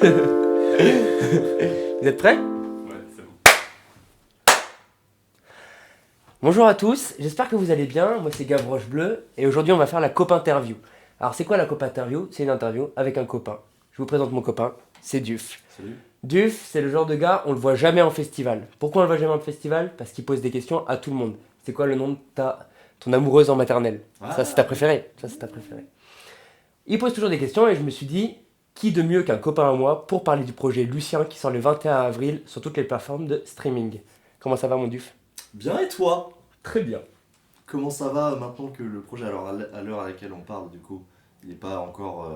Vous êtes prêts? Ouais, c'est bon. Bonjour à tous, j'espère que vous allez bien. Moi c'est Gavroche Bleu et aujourd'hui on va faire la Cop-Interview. Alors c'est quoi la Cop-Interview? C'est une interview avec un copain. Je vous présente mon copain, c'est Duf. Salut. Duf, c'est le genre de gars, on le voit jamais en festival. Pourquoi on le voit jamais en festival? Parce qu'il pose des questions à tout le monde. C'est quoi le nom de ton amoureuse en maternelle? Ça c'est ta préférée. Il pose toujours des questions et je me suis dit, qui de mieux qu'un copain à moi pour parler du projet Lucien qui sort le 21 avril sur toutes les plateformes de streaming. Comment ça va mon Duf? Bien et toi? Très bien. Comment ça va maintenant que le projet, alors à l'heure à laquelle on parle du coup, il n'est pas encore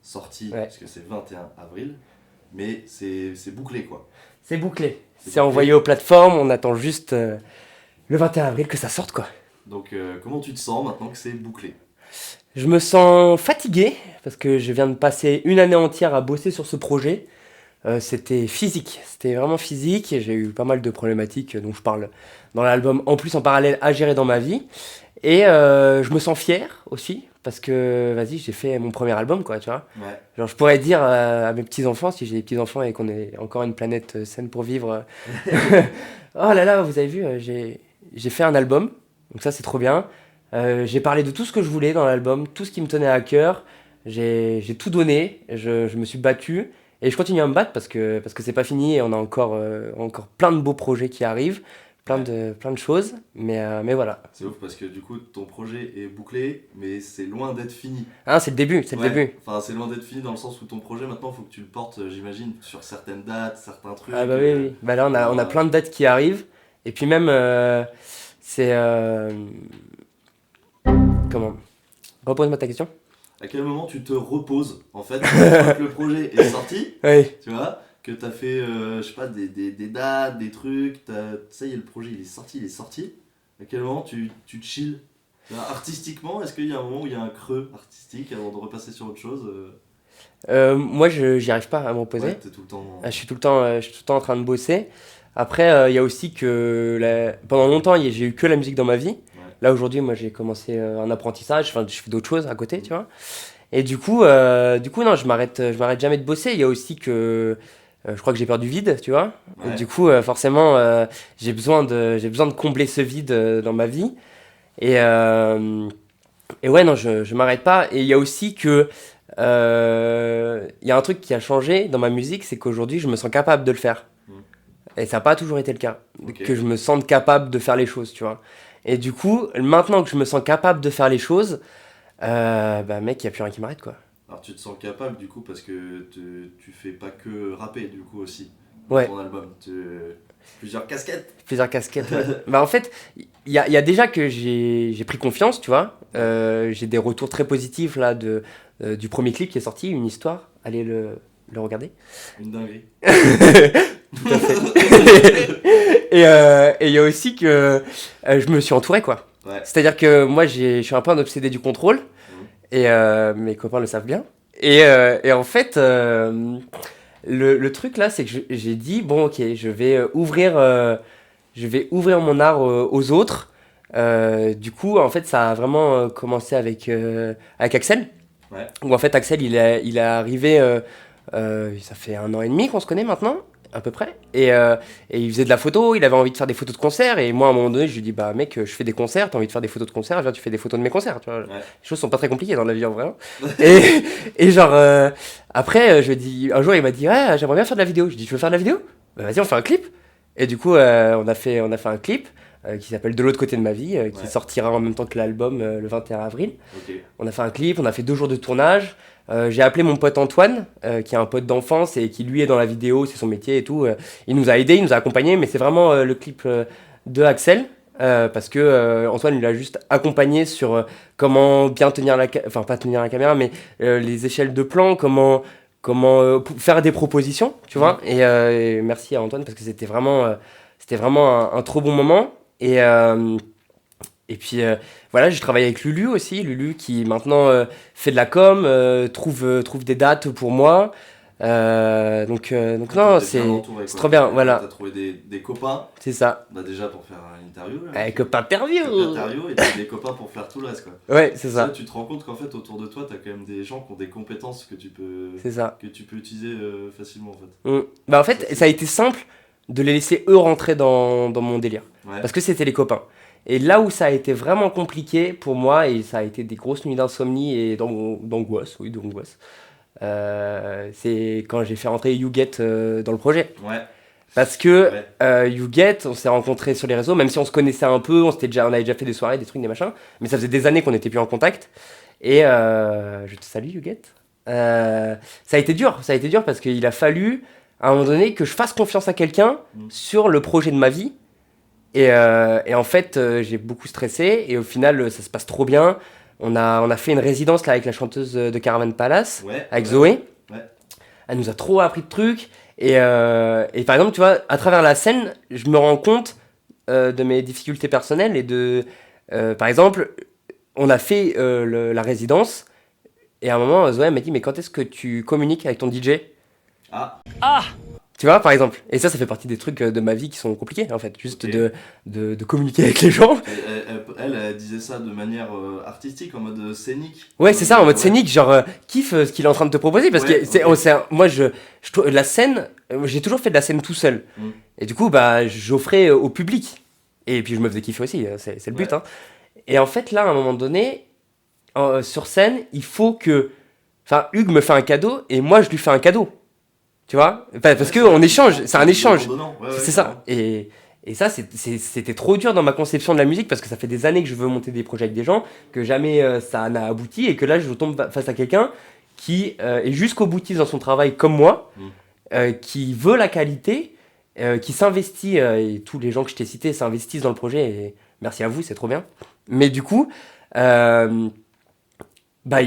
sorti, Ouais. parce que c'est 21 avril, mais c'est bouclé quoi. C'est bouclé. C'est bouclé. envoyé aux plateformes, on attend juste le 21 avril que ça sorte quoi. Donc comment tu te sens maintenant que c'est bouclé? Je me sens fatigué parce que je viens de passer une année entière à bosser sur ce projet. C'était physique, c'était vraiment physique et j'ai eu pas mal de problématiques dont je parle dans l'album, en plus en parallèle à gérer dans ma vie. Et je me sens fier aussi parce que vas-y, j'ai fait mon premier album quoi, tu vois. Ouais. Genre je pourrais dire à mes petits-enfants, si j'ai des petits-enfants et qu'on est encore une planète saine pour vivre, oh là là, vous avez vu, j'ai fait un album, donc ça c'est trop bien. J'ai parlé de tout ce que je voulais dans l'album, tout ce qui me tenait à cœur. J'ai tout donné, je me suis battu et je continue à me battre parce que c'est pas fini et on a encore plein de beaux projets qui arrivent, plein de choses, mais voilà. C'est ouf parce que du coup ton projet est bouclé, mais c'est loin d'être fini. Ah, c'est le début, c'est Ouais. le début. Enfin c'est loin d'être fini dans le sens où ton projet maintenant faut que tu le portes, j'imagine, sur certaines dates, certains trucs. Ah bah oui, oui. Bah là on a plein de dates qui arrivent et puis même c'est comment? Repose-moi ta question. À quel moment tu te reposes en fait, une fois que le projet est sorti? Oui. Tu vois, que t'as fait, je sais pas, des dates, des trucs, ça y est, le projet il est sorti. À quel moment tu chill? Artistiquement, est-ce qu'il y a un moment où il y a un creux artistique avant de repasser sur autre chose? Moi j'y arrive pas à me reposer. Ouais, t'es tout le temps... Je suis tout le temps en train de bosser. Après, il y a aussi que pendant longtemps, j'ai eu que la musique dans ma vie. Là, aujourd'hui, moi, j'ai commencé un apprentissage. Enfin, je fais d'autres choses à côté, tu vois. Et du coup, non, je m'arrête jamais de bosser. Il y a aussi que je crois que j'ai peur du vide, tu vois. Ouais. Et du coup, forcément, j'ai besoin de combler ce vide dans ma vie. Et ouais, non, je m'arrête pas. Et il y a aussi que il y a un truc qui a changé dans ma musique, c'est qu'aujourd'hui, je me sens capable de le faire. Et ça n'a pas toujours été le cas. Ok. Que je me sente capable de faire les choses, tu vois. Et du coup, maintenant que je me sens capable de faire les choses, bah mec, il n'y a plus rien qui m'arrête, quoi. Alors tu te sens capable du coup parce que tu fais pas que rapper du coup aussi Ouais. dans ton album. Plusieurs casquettes. Plusieurs casquettes, ouais. Bah en fait, il y a déjà que j'ai pris confiance, tu vois. J'ai des retours très positifs là du premier clip qui est sorti, Une histoire. Allez le regarder. Une dinguerie. Tout à fait. Et il y a aussi que je me suis entouré, quoi. Ouais. C'est-à-dire que moi, je suis un peu un obsédé du contrôle. Et mes copains le savent bien. Et en fait, le truc là, c'est que j'ai dit, bon, ok, je vais ouvrir mon art aux autres. Du coup, en fait, ça a vraiment commencé avec Axel. Ouais. Où en fait, Axel, il est arrivé, ça fait 1 an et demi qu'on se connaît maintenant, à peu près. Et il faisait de la photo, il avait envie de faire des photos de concerts. Et moi, à un moment donné, je lui dis, bah mec, je fais des concerts, t'as envie de faire des photos de concerts, viens, tu fais des photos de mes concerts. Tu vois. Ouais. Les choses sont pas très compliquées dans la vie en vrai. Et genre, après, je lui ai dit, un jour, il m'a dit, ouais, j'aimerais bien faire de la vidéo. Je dis, tu veux faire de la vidéo? Bah vas-y, on fait un clip. Et du coup, on a fait un clip qui s'appelle De l'autre côté de ma vie, qui sortira en même temps que l'album le 21 avril. Ok. On a fait un clip, on a fait 2 jours de tournage. J'ai appelé mon pote Antoine, qui est un pote d'enfance et qui lui est dans la vidéo, c'est son métier et tout. Il nous a aidés, il nous a accompagnés, mais c'est vraiment le clip de Axel. Parce que Antoine il l'a juste accompagné sur comment bien tenir enfin pas tenir la caméra, mais les échelles de plan, comment faire des propositions, tu vois. Et merci à Antoine parce que c'était vraiment un trop bon moment. Et puis voilà, j'ai travaillé avec Lulu aussi, Lulu qui maintenant fait de la com, trouve des dates pour moi. Donc non, T'es bien entouré, c'est quoi. trop bien, voilà, T'as trouvé des copains, c'est ça. bah déjà pour faire une interview, là. Avec interview. Interview, et puis des copains pour faire tout le reste, quoi. Ouais, c'est Là, ça, tu te rends compte qu'en fait, autour de toi, t'as quand même des gens qui ont des compétences c'est ça. que tu peux utiliser facilement, en fait. Bah en fait, ça a été simple de les laisser eux rentrer dans mon délire. Ouais. Parce que c'était les copains. Et là où ça a été vraiment compliqué pour moi, et ça a été des grosses nuits d'insomnie et d'angoisse, c'est quand j'ai fait rentrer YouGet dans le projet. Ouais. Parce que Ouais. YouGet, on s'est rencontrés sur les réseaux, même si on se connaissait un peu, on avait déjà fait des soirées, des trucs, des machins, mais ça faisait des années qu'on n'était plus en contact. Et je te salue YouGet. Ça a été dur parce qu'il a fallu à un moment donné que je fasse confiance à quelqu'un sur le projet de ma vie. Et en fait, j'ai beaucoup stressé et au final, ça se passe trop bien. On a fait une résidence là avec la chanteuse de Caravan Palace, Ouais. avec Ouais. Zoé. Ouais. Elle nous a trop appris de trucs. Et par exemple, tu vois, à travers la scène, je me rends compte de mes difficultés personnelles par exemple, on a fait la résidence et à un moment, Zoé m'a dit, mais quand est-ce que tu communiques avec ton DJ? Ah, Tu vois, par exemple. Et ça fait partie des trucs de ma vie qui sont compliqués, en fait. Juste Ok. de communiquer avec les gens. elle disait ça de manière artistique, en mode scénique. Ouais, c'est ça, en mode Ouais. scénique, genre, kiffe ce qu'il est en train de te proposer. Parce Ouais, que c'est, ok. moi, la scène, j'ai toujours fait de la scène tout seul. Mm. Et du coup, bah, j'offrais au public. Et puis, je me faisais kiffer aussi, c'est le but. Ouais. Hein. Et en fait, là, à un moment donné, sur scène, il faut que. Enfin, Hugues me fait un cadeau et moi, je lui fais un cadeau. Tu vois? Parce Ouais, qu'on échange, c'est un du échange. donnant-donnant. Ouais, C'est carrément. ça. Et ça, c'était trop dur dans ma conception de la musique parce que ça fait des années que je veux monter des projets avec des gens, que jamais ça n'a abouti et que là, je tombe face à quelqu'un qui est jusqu'au boutiste dans son travail comme moi, Mm. qui veut la qualité, qui s'investit, et tous les gens que je t'ai cités s'investissent dans le projet et merci à vous, c'est trop bien. Mais du coup, euh, bah,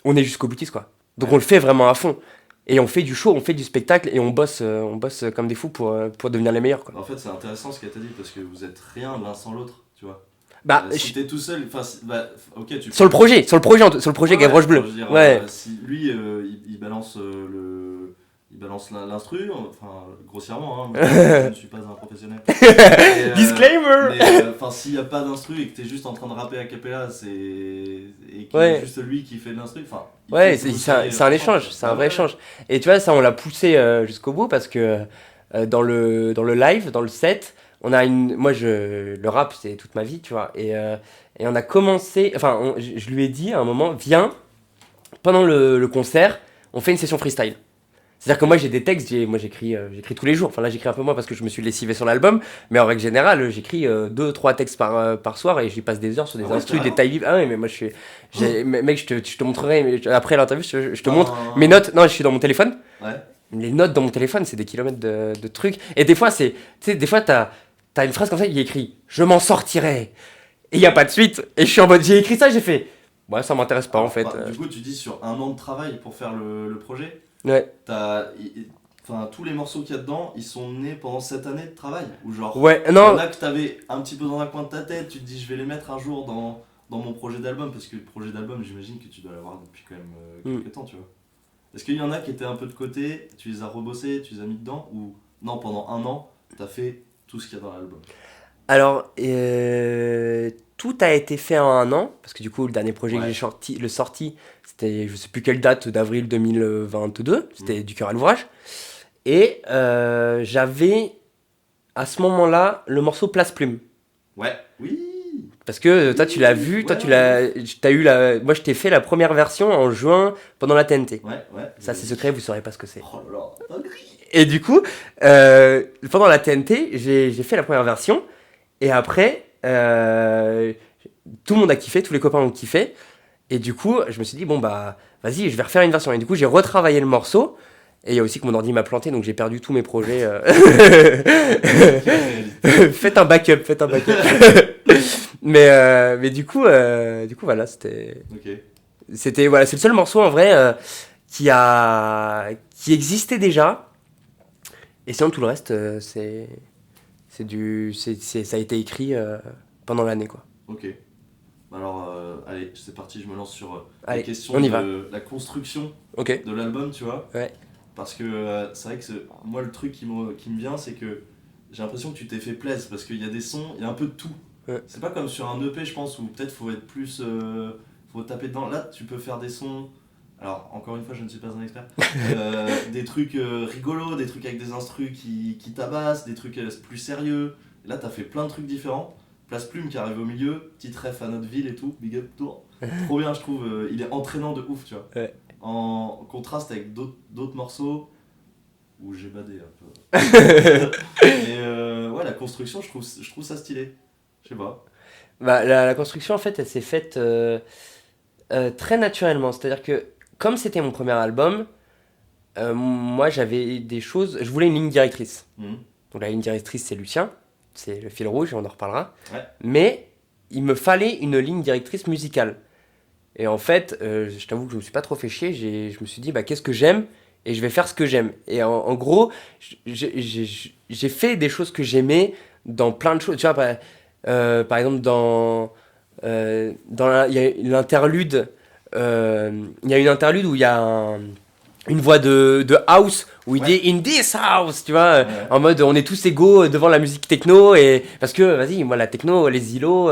on est jusqu'au boutiste quoi. Donc Ouais. on le fait vraiment à fond. Et on fait du show, on fait du spectacle et on bosse comme des fous pour devenir les meilleurs quoi. En fait, c'est intéressant ce qu'elle t'a dit parce que vous êtes rien l'un sans l'autre, tu vois. Bah, Si t'es tout seul, enfin, bah, ok, tu sur le projet Ouais, Gavroche Bleu. enfin, je veux dire, Ouais. si lui, il balance il balance l'instru, enfin, grossièrement, hein, je ne suis pas un professionnel. Et, Disclaimer. Mais enfin, s'il n'y a pas d'instru et que t'es juste en train de rapper a cappella, et qu'il y a Ouais. juste lui qui fait de l'instru, enfin. il Ouais, faut que vous c'est un soyez c'est un ensemble, échange, quoi. c'est un Ah vrai ouais. échange. Et tu vois, ça, on l'a poussé jusqu'au bout parce que dans le live, dans le set, moi, le rap, c'est toute ma vie, tu vois. Et on a commencé, enfin, je lui ai dit à un moment, viens, pendant le concert, on fait une session freestyle. C'est-à-dire que moi j'ai des textes, j'écris tous les jours. Enfin là j'écris un peu moins parce que je me suis lessivé sur l'album, mais en règle générale j'écris 2-3 textes par soir et j'y passe des heures sur des Ah ouais, instrus, des carrément. tailles libres. Ah oui mais moi mec je te montrerai après l'interview, je te montre Non. mes notes. Non je suis dans mon téléphone. Ouais. Les notes dans mon téléphone c'est des kilomètres de trucs. Et des fois tu sais des fois t'as une phrase comme ça qui est écrit je m'en sortirai et il y a pas de suite. Et je suis en mode j'ai écrit ça j'ai fait ouais ça m'intéresse pas en Alors, fait. bah, du coup, tu dis sur un an de travail pour faire le projet, Ouais. enfin, tous les morceaux qu'il y a dedans, ils sont nés pendant cette année de travail. Ou genre, Ouais il y en non. a que t'avais un petit peu dans un coin de ta tête, tu te dis je vais les mettre un jour dans mon projet d'album, parce que le projet d'album, j'imagine que tu dois l'avoir depuis quand même quelques temps, tu vois. Est-ce qu'il y en a qui étaient un peu de côté, tu les as rebossés, tu les as mis dedans, ou non, pendant un an, t'as fait tout ce qu'il y a dans l'album? Alors, tout a été fait en un an, parce que du coup, le dernier projet que Ouais. j'ai sorti, c'était je sais plus quelle date d'avril 2022, c'était Du cœur à l'ouvrage. Et j'avais à ce moment-là le morceau Place Plume. Ouais. Oui. Parce que toi, tu l'as vu, toi, Ouais. t'as eu moi, je t'ai fait la première version en juin pendant la TNT. Ouais, ouais. Ça, c'est secret, vous saurez pas ce que c'est. Oh là là, dinguerie. Et du coup, pendant la TNT, j'ai fait la première version. Et après, tout le monde a kiffé, tous les copains ont kiffé. Et du coup, je me suis dit, bon, bah, vas-y, je vais refaire une version. Et du coup, j'ai retravaillé le morceau. Et il y a aussi que mon ordi m'a planté, donc j'ai perdu tous mes projets. Faites un backup, faites un backup. Mais du coup, voilà, Ok. voilà, c'est le seul morceau en vrai qui existait déjà. Et sinon, tout le reste, ça a été écrit pendant l'année, quoi. Ok. Alors, allez, c'est parti, je me lance sur Allez, la question on y de va. la construction Ok. de l'album, tu vois. Ouais. parce que c'est vrai que moi le truc qui me vient, c'est que j'ai l'impression que tu t'es fait plaisir, parce qu'il y a des sons, il y a un peu de tout. Ouais. C'est pas comme sur un EP, je pense, où peut-être faut être plus. Faut taper dedans. Là, tu peux faire des sons. Alors, encore une fois, je ne suis pas un expert. Des trucs rigolos, des trucs avec des instrus qui tabassent, des trucs plus sérieux. Et là, t'as fait plein de trucs différents. Place Plume qui arrive au milieu, petite ref à notre ville et tout, big up tour. Trop bien, je trouve. Il est entraînant de ouf, tu vois. Ouais. En contraste avec d'autres morceaux où j'ai badé un peu. Mais ouais, la construction, je trouve ça stylé. Je sais pas. Bah, la construction, en fait, elle s'est faite très naturellement. C'est-à-dire que, comme c'était mon premier album, moi, j'avais des choses... Je voulais une ligne directrice. Donc, la ligne directrice, c'est Lucien. C'est le fil rouge, on en reparlera. Ouais. Mais il me fallait une ligne directrice musicale. Et en fait, je t'avoue que je me suis pas trop fait chier. Je me suis dit, bah, qu'est-ce que j'aime ? Et je vais faire ce que j'aime. Et en gros, j'ai fait des choses que j'aimais dans plein de choses. Tu vois, par exemple, il y a l'interlude. Il y a une interlude où il y a une voix de house où il dit in this house, tu vois, en mode on est tous égaux devant la musique techno, et parce que vas-y, moi la techno, les îlots,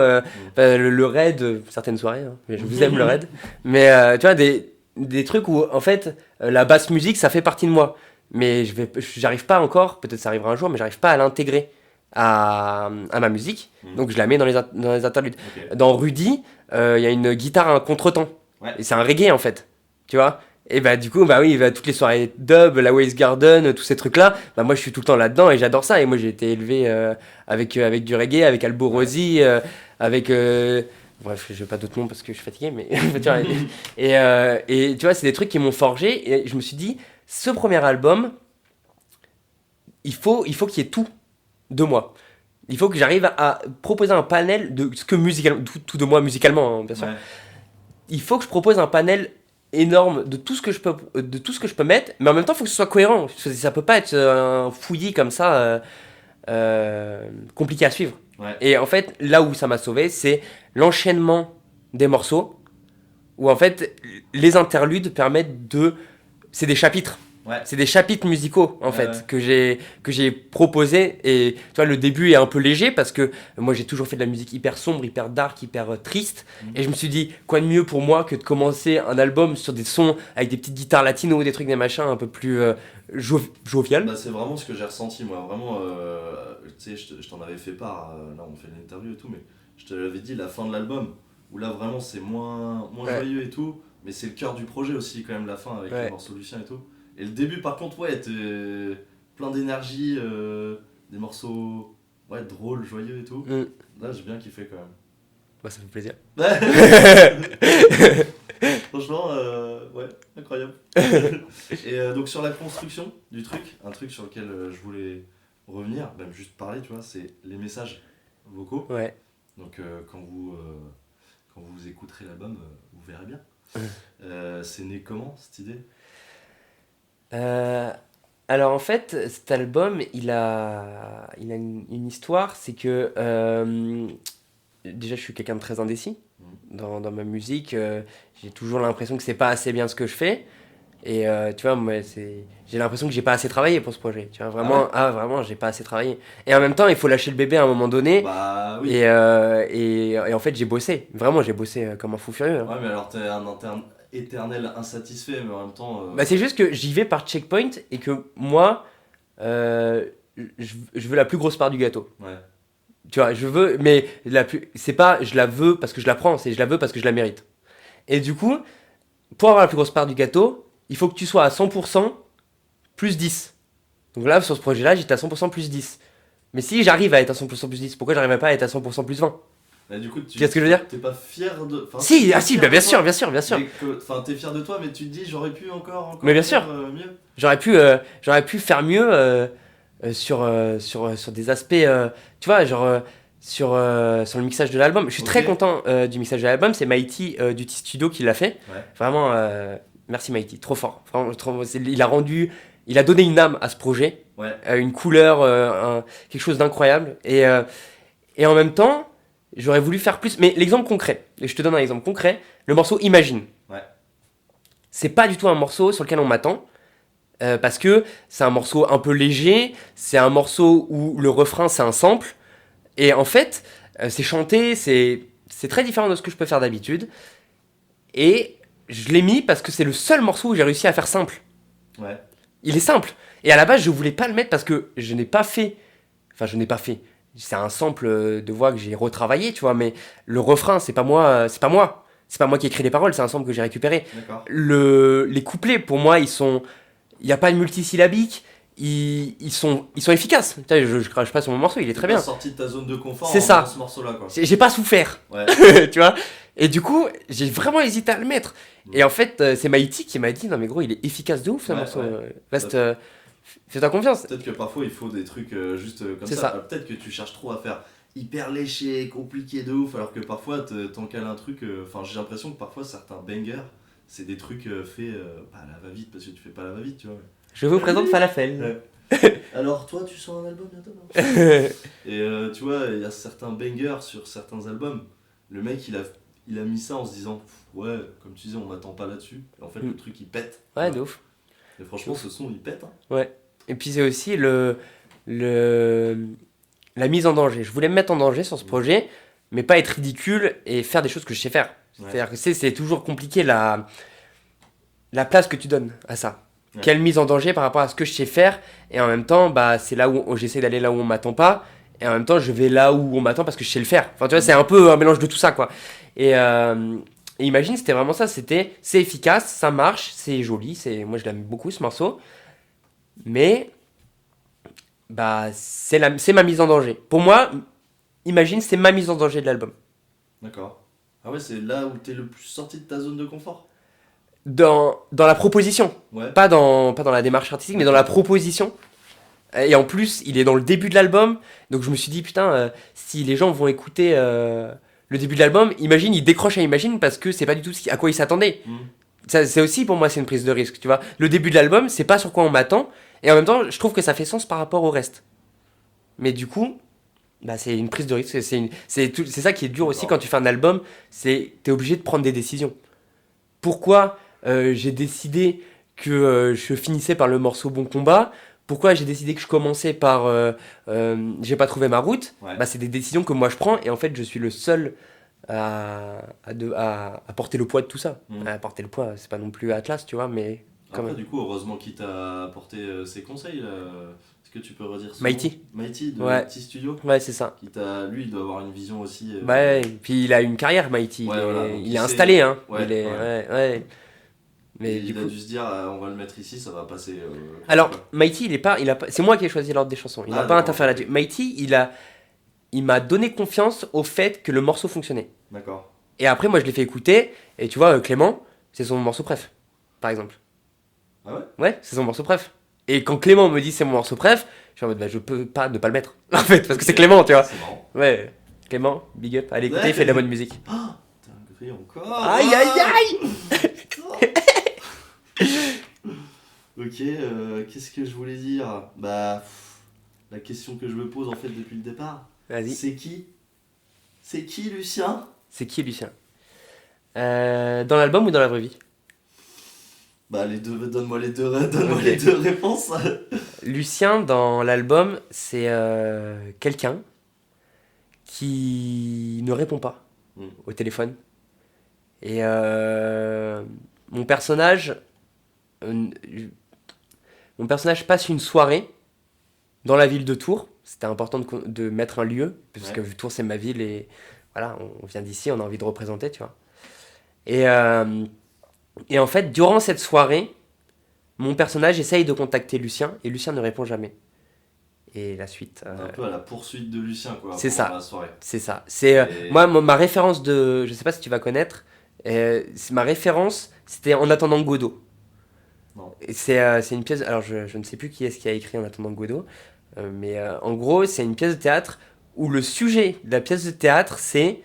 le raid, certaines soirées, hein, je vous aime le raid, mais tu vois, des trucs où en fait la basse musique ça fait partie de moi, mais j'arrive pas encore, peut-être ça arrivera un jour, mais j'arrive pas à l'intégrer à ma musique, donc je la mets dans les interludes. Okay. Dans Rudy, il y a une guitare à un contretemps, et c'est un reggae en fait, tu vois. Et bah du coup, bah oui, toutes les soirées dub, la Waste Garden, tous ces trucs-là, bah moi je suis tout le temps là-dedans et j'adore ça. Et moi j'ai été élevé avec du reggae, avec Alborosi, avec... bref, je veux pas d'autres noms parce que je suis fatigué, mais... tu vois, et tu vois, c'est des trucs qui m'ont forgé, et je me suis dit, ce premier album, il faut qu'il y ait tout de moi. Il faut que j'arrive à proposer un panel de ce que musicalement... Tout de moi musicalement, hein, bien sûr. Ouais. Il faut que je propose un panel énorme de tout ce que je peux mettre, mais en même temps il faut que ce soit cohérent, ça peut pas être un fouillis comme ça compliqué à suivre. Et en fait là où ça m'a sauvé, c'est l'enchaînement des morceaux où en fait les interludes permettent c'est des chapitres. C'est des chapitres musicaux en fait que j'ai proposé, et tu vois, le début est un peu léger parce que moi j'ai toujours fait de la musique hyper sombre, hyper dark, hyper triste, et je me suis dit quoi de mieux pour moi que de commencer un album sur des sons avec des petites guitares latino, des trucs, des machins un peu plus jovial. Bah, c'est vraiment ce que j'ai ressenti moi, vraiment tu sais, je t'en avais fait part, là on fait l'interview et tout, mais je te l'avais dit, la fin de l'album où là vraiment c'est moins joyeux et tout, mais c'est le cœur du projet aussi quand même, la fin avec les morceaux Lucien et tout. Et le début, par contre, était plein d'énergie, des morceaux drôles, joyeux et tout. Là, j'ai bien kiffé quand même. Bah, ça fait plaisir. Franchement, incroyable. Et donc, sur la construction du truc, un truc sur lequel je voulais revenir, même juste parler, tu vois, c'est les messages vocaux. Ouais. Donc, quand vous écouterez l'album, vous verrez bien. C'est né comment, cette idée ? Alors en fait, cet album, il a une histoire, c'est que déjà je suis quelqu'un de très indécis dans ma musique, j'ai toujours l'impression que c'est pas assez bien ce que je fais, et tu vois, moi j'ai l'impression que j'ai pas assez travaillé pour ce projet, tu vois, vraiment, vraiment j'ai pas assez travaillé, et en même temps il faut lâcher le bébé à un moment donné. Bah oui. Et en fait j'ai bossé comme un fou furieux, hein. Ouais, mais alors t'es un interne éternel insatisfait, mais en même temps bah c'est juste que j'y vais par checkpoint, et que moi je veux la plus grosse part du gâteau. Tu vois, je veux, mais c'est pas je la veux parce que je la prends, c'est je la veux parce que je la mérite. Et du coup, pour avoir la plus grosse part du gâteau, il faut que tu sois à 100% plus 10. Donc là, sur ce projet-là, j'étais à 100% plus 10. Mais si j'arrive à être à 100% plus 10, pourquoi j'arriverais pas à être à 100% plus 20 ? Bah, du coup, tu vois ce que je veux dire ? T'es pas fier de... Si, bien sûr. Enfin, t'es fier de toi, mais tu te dis, j'aurais pu encore mais bien sûr. Mieux. J'aurais pu faire mieux sur des aspects, tu vois, genre sur le mixage de l'album. Je suis très content du mixage de l'album, c'est Mighty du T-Studio qui l'a fait. Vraiment, merci Mighty, trop fort. Vraiment, il a donné une âme à ce projet, une couleur, quelque chose d'incroyable. Et en même temps, j'aurais voulu faire plus. Mais l'exemple concret, et je te donne un exemple concret, le morceau Imagine. C'est pas du tout un morceau sur lequel on m'attend. parce que c'est un morceau un peu léger, c'est un morceau où le refrain c'est un sample, et en fait, c'est chanté, c'est très différent de ce que je peux faire d'habitude, et je l'ai mis parce que c'est le seul morceau où j'ai réussi à faire simple. Ouais. Il est simple. Et à la base, je voulais pas le mettre parce que je n'ai pas fait. Enfin, je n'ai pas fait. C'est un sample de voix que j'ai retravaillé, tu vois, mais le refrain, c'est pas moi, c'est pas moi. C'est pas moi qui ai écrit les paroles, c'est un sample que j'ai récupéré. D'accord. Les couplets, pour moi, ils sont. Il n'y a pas de multisyllabique, ils sont efficaces. Putain, je crache pas sur mon morceau, il est très T'es pas bien. sorti de ta zone de confort C'est en ça. faisant ce morceau-là, quoi. J'ai pas souffert, Ouais. tu vois. Et du coup, j'ai vraiment hésité à le mettre. Et en fait, c'est Maïti qui m'a dit non, mais gros, il est efficace de ouf ce Ouais, morceau. ouais. Reste. Fais-toi confiance. Peut-être que parfois il faut des trucs juste comme C'est ça. ça. Peut-être que tu cherches trop à faire hyper léché, compliqué de ouf, alors que parfois t'en cales un truc. Enfin, j'ai l'impression que parfois certains bangers, c'est des trucs faits à la va-vite, parce que tu fais pas la va-vite, tu vois. Je vous présente Falafel. Alors toi, tu sors un album bientôt, non? Et tu vois, il y a certains bangers sur certains albums. Le mec, il a mis ça en se disant, ouais, comme tu disais, on m'attend pas là-dessus. Et en fait, le truc il pète. Ouais, de ouf. Et franchement, ce son il pète. Hein. Ouais. Et puis c'est aussi la mise en danger. Je voulais me mettre en danger sur ce projet, mais pas être ridicule et faire des choses que je sais faire. Ouais. C'est-à-dire que c'est toujours compliqué la place que tu donnes à ça. Ouais. Quelle mise en danger par rapport à ce que je sais faire, et en même temps, bah, c'est là où j'essaie d'aller là où on m'attend pas, et en même temps, je vais là où on m'attend parce que je sais le faire. Enfin, tu vois, c'est un peu un mélange de tout ça, quoi. Et imagine, c'était vraiment ça, c'est efficace, ça marche, c'est joli, moi je l'aime beaucoup ce morceau, mais bah, c'est ma mise en danger. Pour moi, imagine, c'est ma mise en danger de l'album. D'accord. Ah ouais, c'est là où t'es le plus sorti de ta zone de confort. Dans la proposition, Ouais. pas dans la démarche artistique, mais dans la proposition. Et en plus, il est dans le début de l'album, donc je me suis dit, putain, si les gens vont écouter le début de l'album, imagine, ils décrochent à Imagine parce que c'est pas du tout à quoi ils s'attendaient. C'est aussi, pour moi, c'est une prise de risque, tu vois. Le début de l'album, c'est pas sur quoi on m'attend, et en même temps, je trouve que ça fait sens par rapport au reste. Mais du coup, bah, c'est une prise de risque, c'est ça qui est dur aussi quand tu fais un album, t'es obligé de prendre des décisions. Pourquoi j'ai décidé que je finissais par le morceau Bon Combat? Pourquoi j'ai décidé que je commençais par J'ai pas trouvé ma route? Ouais. Bah, c'est des décisions que moi je prends, et en fait je suis le seul à porter le poids de tout ça. À porter le poids, c'est pas non plus Atlas, tu vois, mais quand Après, même. du coup, heureusement qu'il t'a apporté ses conseils. Là. Est-ce que tu peux redire son Mighty. nom Mighty de Ouais. Mighty Studio. Ouais, c'est ça. Lui, il doit avoir une vision aussi. Ouais, puis il a une carrière, Mighty. Ouais, voilà, donc il il est sait- installé, hein. Ouais, il est, ouais. ouais. Mais Et du il a coup. dû se dire, on va le mettre ici, ça va passer. Alors, quoi. Mighty, c'est moi qui ai choisi l'ordre des chansons. Il n'a pas d'accord, interféré là-dessus. Mighty, il m'a donné confiance au fait que le morceau fonctionnait. D'accord. Et après, moi, je l'ai fait écouter. Et tu vois, Clément, c'est son morceau préf, par exemple. Ah ouais? Ouais, c'est son morceau préf. Et quand Clément me dit c'est mon morceau préf, je suis en mode, bah, je peux pas ne pas le mettre. En fait, parce que c'est Clément, tu vois. C'est marrant. Ouais, Clément, big up. Allez, écoutez, Ouais. il fait de la bonne musique. T'as un grille encore. Aïe, aïe, aïe! Ok, qu'est-ce que je voulais dire? Bah, la question que je me pose en fait depuis le départ, Vas-y. c'est qui? C'est qui, Lucien? C'est qui, Lucien? Dans l'album ou dans la vraie vie? Bah, les deux, donne-moi les deux réponses. Lucien, dans l'album, c'est quelqu'un qui ne répond pas au téléphone. Et mon personnage passe une soirée dans la ville de Tours. C'était important de mettre un lieu, parce que Tours, c'est ma ville, et voilà, on vient d'ici, on a envie de représenter, tu vois. Et en fait, durant cette soirée, mon personnage essaye de contacter Lucien, et Lucien ne répond jamais. Et la suite... Un peu à la poursuite de Lucien, quoi. C'est pendant ça. La soirée. C'est ça. C'est moi, ma référence de... Je sais pas si tu vas connaître. Ma référence, c'était En attendant Godot. Non. Et c'est une pièce... Alors, je ne sais plus qui est-ce qui a écrit En attendant Godot. Mais en gros, c'est une pièce de théâtre où le sujet de la pièce de théâtre, c'est...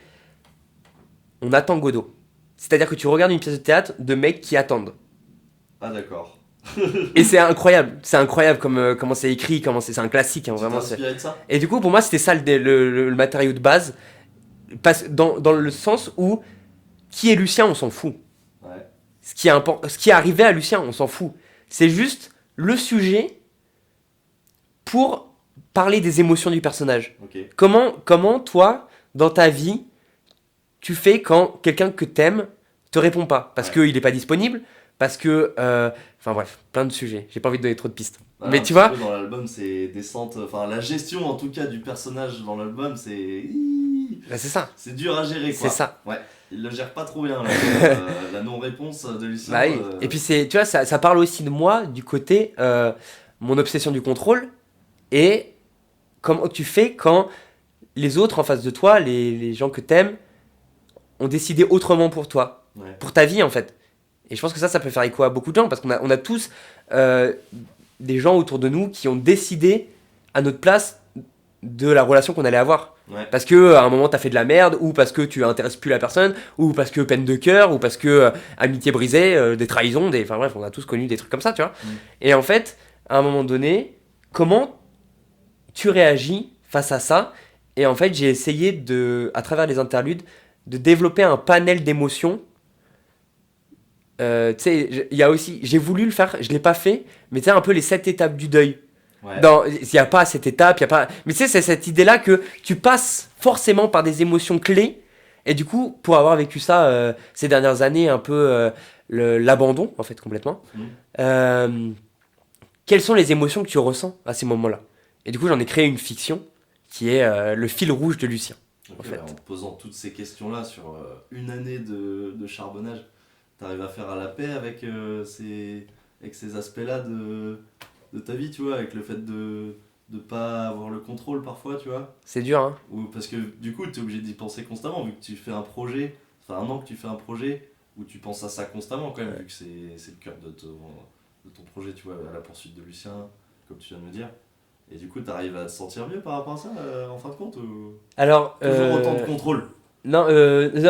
On attend Godot. C'est-à-dire que tu regardes une pièce de théâtre de mecs qui attendent. Ah, d'accord. Et c'est incroyable comment c'est écrit, c'est un classique, hein, Tu vraiment. t'es inspiré de ça? Et du coup, pour moi, c'était ça le matériau de base, dans le sens où qui est Lucien, on s'en fout. Ouais. Ce qui est arrivé à Lucien, on s'en fout. C'est juste le sujet pour parler des émotions du personnage. Ok. Comment toi, dans ta vie, tu fais quand quelqu'un que t'aimes te répond pas parce qu'il est pas disponible, parce que... Enfin bref, plein de sujets. J'ai pas envie de donner trop de pistes. Voilà, Mais un tu petit vois, peu dans l'album, c'est descente. Enfin, la gestion en tout cas du personnage dans l'album, c'est. bah, c'est ça. C'est dur à gérer quoi. C'est ça. Ouais, il le gère pas trop bien là. La non-réponse de Lucien. Bah oui. Et puis c'est, tu vois, ça parle aussi de moi, du côté mon obsession du contrôle et comment tu fais quand les autres en face de toi, les gens que t'aimes, ont décidé autrement pour toi, Ouais. pour ta vie en fait. Et je pense que ça peut faire écho à beaucoup de gens parce on a tous des gens autour de nous qui ont décidé à notre place de la relation qu'on allait avoir. Ouais. Parce que à un moment t'as fait de la merde, ou parce que tu intéresses plus la personne, ou parce que peine de cœur, ou parce que amitié brisée, des trahisons, enfin bref, on a tous connu des trucs comme ça, tu vois. Et en fait, à un moment donné, comment tu réagis face à ça? Et en fait, j'ai essayé à travers les interludes, de développer un panel d'émotions. Tu sais, il y a aussi, j'ai voulu le faire, je l'ai pas fait, mais tu sais un peu les 7 étapes du deuil. Ouais. Il n'y a pas cette étape, il y a pas. Mais tu sais, c'est cette idée-là que tu passes forcément par des émotions clés. Et du coup, pour avoir vécu ça ces dernières années, un peu l'abandon, en fait, complètement. Quelles sont les émotions que tu ressens à ces moments-là? Et du coup, j'en ai créé une fiction qui est le fil rouge de Lucien. Ok, en fait. en te posant toutes ces questions-là sur une année de charbonnage, t'arrives à faire la paix avec ces aspects-là de ta vie, tu vois, avec le fait de pas avoir le contrôle parfois, tu vois. C'est dur, hein? Ou parce que du coup, t'es obligé d'y penser constamment, vu que tu fais un projet, ça fait un an que tu fais un projet où tu penses à ça constamment quand même, vu que c'est le cœur de ton projet, tu vois, à la poursuite de Lucien, comme tu viens de me dire. Et du coup, t'arrives à te sentir mieux par rapport à ça, en fin de compte, ou Alors. toujours autant de contrôle? Non,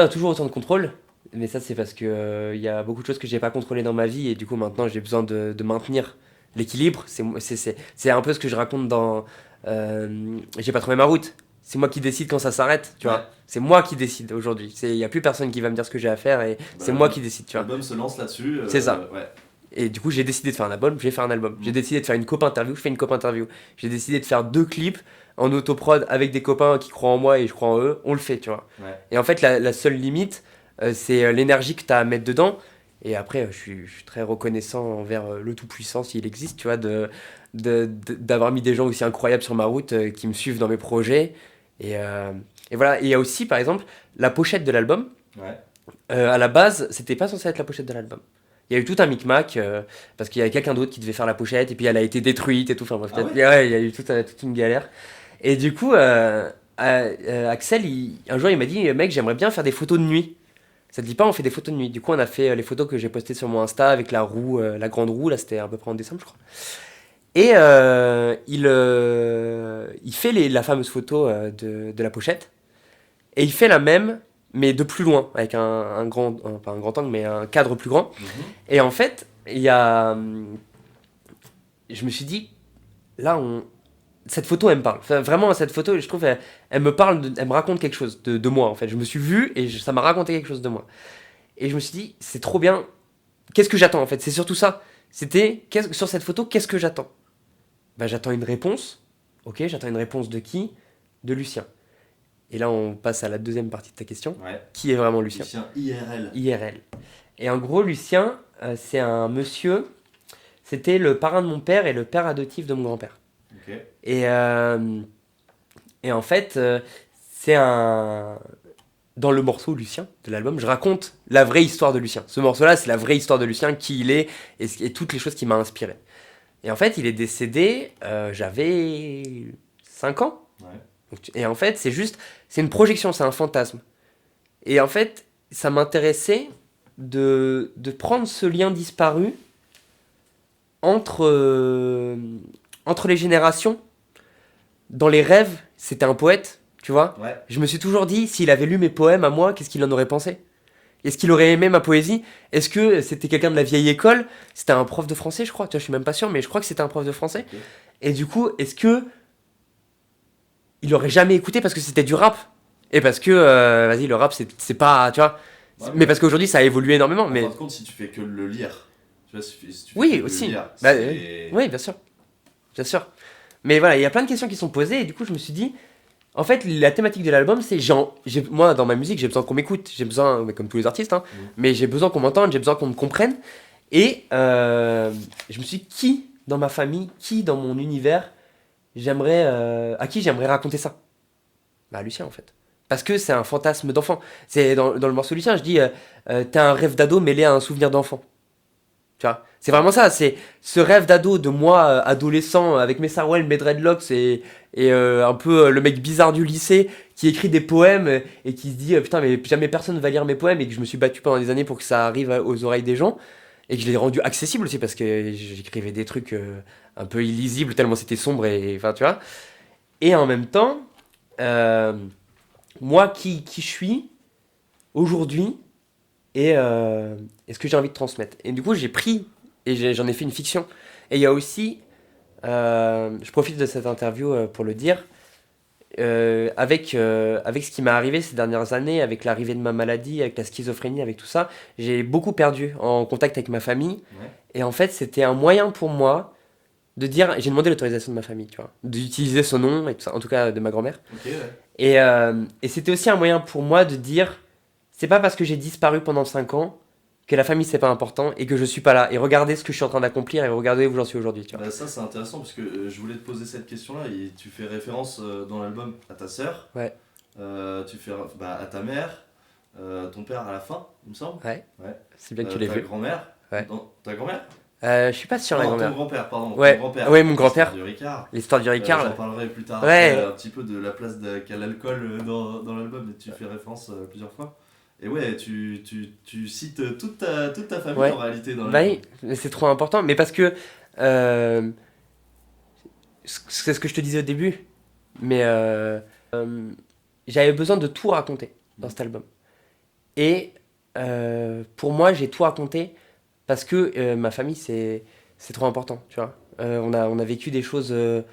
toujours autant de contrôle. Mais ça, c'est parce que y a beaucoup de choses que j'ai pas contrôlées dans ma vie. Et du coup, maintenant, j'ai besoin de maintenir l'équilibre. C'est un peu ce que je raconte dans J'ai pas trouvé ma route. C'est moi qui décide quand ça s'arrête, tu Ouais. vois. C'est moi qui décide aujourd'hui. Il y a plus personne qui va me dire ce que j'ai à faire et c'est moi qui décide, tu vois. L'album se lance là-dessus. C'est ça. Ouais. Et du coup, j'ai décidé de faire un album, j'ai fait un album. J'ai décidé de faire une coop interview, je fais une coop interview. J'ai décidé de faire 2 clips en autoprod avec des copains qui croient en moi et je crois en eux. On le fait, tu vois. Ouais. Et en fait, la seule limite, c'est l'énergie que tu as à mettre dedans. Et après, je suis très reconnaissant envers le Tout-Puissant, s'il existe, tu vois, d'avoir mis des gens aussi incroyables sur ma route qui me suivent dans mes projets. Et voilà. Et il y a aussi, par exemple, la pochette de l'album. Ouais. À la base, c'était pas censé être la pochette de l'album. Il y a eu tout un micmac parce qu'il y avait quelqu'un d'autre qui devait faire la pochette et puis elle a été détruite et tout. Enfin bref, Ah ouais ouais, il y a eu toute une galère. Et du coup, Axel, un jour, il m'a dit, mec, j'aimerais bien faire des photos de nuit. Ça te dit pas, on fait des photos de nuit. Du coup, on a fait les photos que j'ai postées sur mon Insta avec la roue, la grande roue. Là, c'était à peu près en décembre, je crois. Et il fait la fameuse photo de la pochette. Et il fait la même, mais de plus loin, avec un grand, pas un grand angle, mais un cadre plus grand. Et en fait, il y a. Je me suis dit, là, cette photo, elle me parle. Enfin, vraiment, cette photo, je trouve, elle me parle, elle me raconte quelque chose de moi, en fait. Je me suis vu et ça m'a raconté quelque chose de moi. Et je me suis dit, c'est trop bien. Qu'est-ce que j'attends, en fait? C'est surtout ça. C'était, sur cette photo, qu'est-ce que j'attends? Bah, j'attends une réponse. Ok, j'attends une réponse de qui? De Lucien. Et là, on passe à la deuxième partie de ta question. Ouais. Qui est vraiment Lucien? Lucien IRL. IRL. Et en gros, Lucien, c'est un monsieur. C'était le parrain de mon père et le père adoptif de mon grand-père. Ok. Et en fait, c'est un. Dans le morceau Lucien de l'album, je raconte la vraie histoire de Lucien. Ce morceau-là, c'est la vraie histoire de Lucien, qui il est et toutes les choses qui m'ont inspiré. Et en fait, il est décédé, j'avais 5 ans. Ouais. Et en fait, c'est une projection, c'est un fantasme. Et en fait, ça m'intéressait de prendre ce lien disparu entre les générations. Dans les rêves, c'était un poète, tu vois. Ouais. Je me suis toujours dit, s'il avait lu mes poèmes à moi, qu'est-ce qu'il en aurait pensé? Est-ce qu'il aurait aimé ma poésie? Est-ce que c'était quelqu'un de la vieille école? C'était un prof de français, je crois. Tu vois, je suis même pas sûr, mais je crois que c'était un prof de français. Ok. Et du coup, est-ce que il aurait jamais écouté parce que c'était du rap? Et parce que, vas-y, le rap, c'est pas, tu vois. Ouais, mais parce qu'aujourd'hui, ça a évolué énormément. En Mais fin de compte, si tu fais que le lire, Tu vois, si tu Oui, fais que aussi. lire, Bah, c'est... Oui, bien sûr. Bien sûr. Mais voilà, il y a plein de questions qui sont posées et du coup, je me suis dit, en fait, la thématique de l'album, c'est moi, dans ma musique, j'ai besoin qu'on m'écoute. J'ai besoin, mais comme tous les artistes, hein, mais j'ai besoin qu'on m'entende, j'ai besoin qu'on me comprenne. Et je me suis dit, qui dans ma famille, qui dans mon univers, à qui j'aimerais raconter ça? Bah, à Lucien, en fait. Parce que c'est un fantasme d'enfant. C'est dans le morceau Lucien, je dis, t'as un rêve d'ado mêlé à un souvenir d'enfant. Tu vois, c'est vraiment ça, c'est ce rêve d'ado de moi, adolescent, avec mes sarouels, mes dreadlocks et un peu le mec bizarre du lycée qui écrit des poèmes et qui se dit putain, mais jamais personne va lire mes poèmes et que je me suis battu pendant des années pour que ça arrive aux oreilles des gens et que je l'ai rendu accessible aussi parce que j'écrivais des trucs un peu illisibles tellement c'était sombre et enfin, tu vois. Et en même temps, euh, moi qui je suis aujourd'hui et ce que j'ai envie de transmettre. Et du coup, j'ai pris et j'en ai fait une fiction. Et il y a aussi, je profite de cette interview pour le dire, avec ce qui m'est arrivé ces dernières années, avec l'arrivée de ma maladie, avec la schizophrénie, avec tout ça, j'ai beaucoup perdu en contact avec ma famille. Ouais. Et en fait, c'était un moyen pour moi de dire, j'ai demandé l'autorisation de ma famille, tu vois, d'utiliser son nom et tout ça, en tout cas de ma grand-mère. Ok, ouais. Et c'était aussi un moyen pour moi de dire, c'est pas parce que j'ai disparu pendant 5 ans que la famille c'est pas important et que je suis pas là. Et regardez ce que je suis en train d'accomplir et regardez où j'en suis aujourd'hui, tu vois. Bah ça c'est intéressant parce que je voulais te poser cette question-là et tu fais référence dans l'album à ta sœur, Ouais. tu fais à ta mère, ton père à la fin, il me semble. Ouais. Ouais. C'est bien que tu l'aies Ta vu. grand-mère. Ouais. Non, ta grand-mère. Je suis pas sûr, la Non, ton grand-mère. grand-père, pardon. Ouais. Ton grand-père. Ouais, mon grand-père. L'histoire du Ricard. L'histoire du Ricard. J'en parlerai plus tard Ouais. après, un petit peu de la place qu'a l'alcool dans l'album et tu fais référence plusieurs fois. Et ouais, tu cites toute ta famille Ouais. en réalité dans Bah l'album. oui, c'est trop important. Mais parce que euh, c'est ce que je te disais au début. Mais j'avais besoin de tout raconter dans cet album. Et pour moi, j'ai tout raconté parce que ma famille, c'est trop important, tu vois. On a vécu des choses de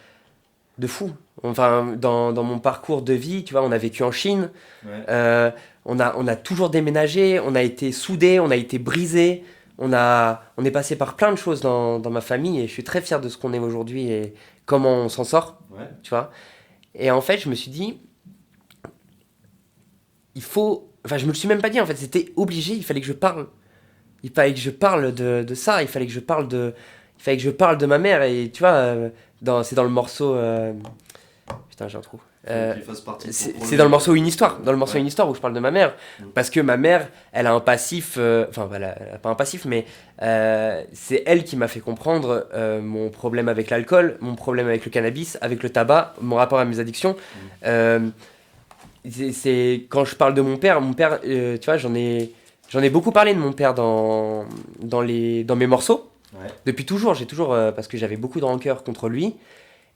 fou. Enfin, dans mon parcours de vie, tu vois, on a vécu en Chine, Ouais. on a toujours déménagé, on a été soudés, on a été brisés, on est passé par plein de choses dans ma famille et je suis très fier de ce qu'on est aujourd'hui et comment on s'en sort, Ouais. tu vois. Et en fait, je me suis dit, il faut. Enfin, je me le suis même pas dit, en fait, c'était obligé, il fallait que je parle. Il fallait que je parle de ça, il fallait que je parle de ma mère. Et tu vois, c'est dans le morceau. Putain, j'ai un trou. Qu'il fasse partie de ton C'est projet. dans le morceau Une histoire, dans le morceau Ouais. Une histoire où je parle de ma mère, Mm. parce que ma mère, elle a un passif, enfin elle a pas un passif, mais c'est elle qui m'a fait comprendre mon problème avec l'alcool, mon problème avec le cannabis, avec le tabac, mon rapport à mes addictions. Euh, c'est quand je parle de mon père, tu vois, j'en ai beaucoup parlé de mon père dans mes morceaux. Ouais. Depuis toujours, j'ai toujours, parce que j'avais beaucoup de rancœur contre lui.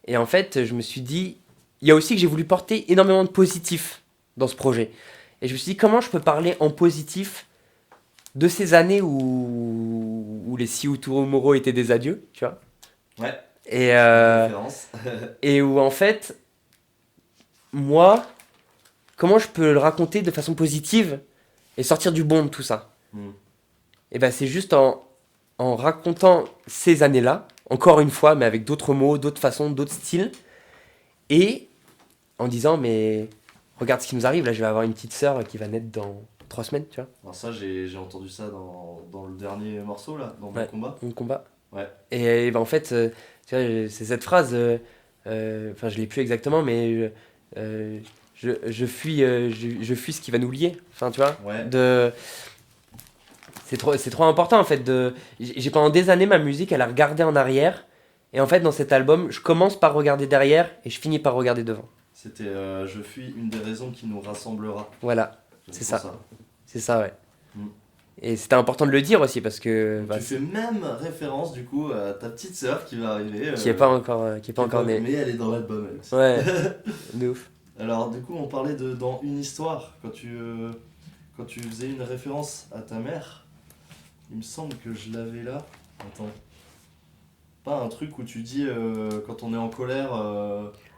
Et en fait, je me suis dit, il y a aussi que j'ai voulu porter énormément de positif dans ce projet. Et je me suis dit, comment je peux parler en positif de ces années où les Si Tomorrow étaient des adieux, tu vois. Ouais. Et, Référence. et où en fait, moi, comment je peux le raconter de façon positive et sortir du bon de tout ça. Mm. Et ben c'est juste en racontant ces années-là, encore une fois, mais avec d'autres mots, d'autres façons, d'autres styles, et en disant, mais regarde ce qui nous arrive, là je vais avoir une petite sœur qui va naître dans 3 semaines, tu vois, Alors ça, j'ai entendu ça dans le dernier morceau là, dans Ouais. Mon combat. mon combat. Ouais. Et ben en fait, tu vois, c'est cette phrase, enfin je l'ai plus exactement, mais je fuis je fuis ce qui va nous lier, enfin tu vois, Ouais. c'est trop important en fait j'ai pendant des années ma musique elle a regardé en arrière et en fait dans cet album je commence par regarder derrière et je finis par regarder devant. C'était Je fuis une des raisons qui nous rassemblera. Voilà, J'aime C'est trop ça. C'est ça, ouais. Mm. Et c'était important de le dire aussi parce que Donc, bah, tu fais même référence du coup à ta petite sœur qui va arriver. qui est pas encore née. Mais elle est dans l'album elle aussi. Ouais, de ouf. Alors du coup on parlait de dans Une histoire quand tu faisais une référence à ta mère. Il me semble que je l'avais là. Attends. Pas un truc où tu dis quand on est en colère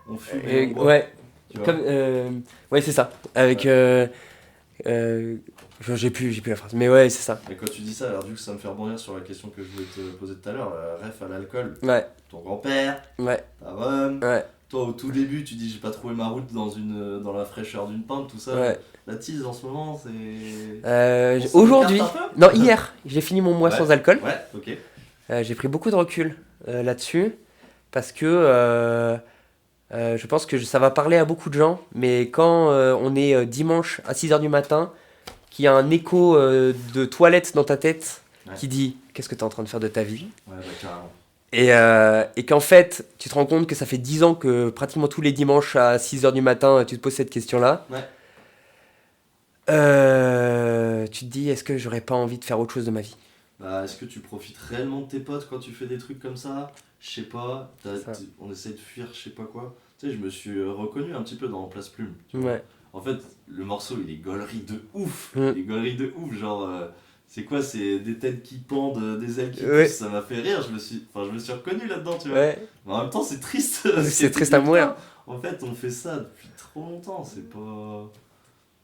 on fume et on boit. Ouais, Tu vois. comme ouais c'est ça avec J'ai plus la phrase. Mais ouais, c'est ça. Et quand tu dis ça, alors du coup, ça me fait rebondir sur la question que je voulais te poser tout à l'heure, ref à l'alcool. Ouais, Ton grand-père, ouais, ta rhum. ouais, Toi, au tout début, tu dis j'ai pas trouvé ma route dans la fraîcheur d'une pinte, tout ça. ouais. La tease en ce moment, c'est. Aujourd'hui, On s'écarte un peu non, hier, j'ai fini mon mois Ouais. sans alcool. Ouais, ok. J'ai pris beaucoup de recul là-dessus parce que je pense que ça va parler à beaucoup de gens, mais quand on est dimanche à 6h du matin, qu'il y a un écho de toilette dans ta tête Ouais. qui dit qu'est-ce que tu es en train de faire de ta vie Ouais, bah carrément. et qu'en fait, tu te rends compte que ça fait 10 ans que pratiquement tous les dimanches à 6h du matin, tu te poses cette question-là. Ouais. Tu te dis, est-ce que j'aurais pas envie de faire autre chose de ma vie? Bah, est-ce que tu profites réellement de tes potes quand tu fais des trucs comme ça? Je sais pas, Ça. on essaie de fuir je sais pas quoi. Tu sais, je me suis reconnu un petit peu dans Place Plume. Tu vois. Ouais. En fait, le morceau il est gaulerie de ouf. Mm. Il est gaulerie de ouf, genre. C'est quoi? C'est des têtes qui pendent, des ailes qui Ouais. poussent, ça m'a fait rire. Je me suis reconnu là-dedans, tu vois. Ouais. Mais en même temps, c'est triste. C'est triste à mourir. En fait, on fait ça depuis trop longtemps, c'est pas.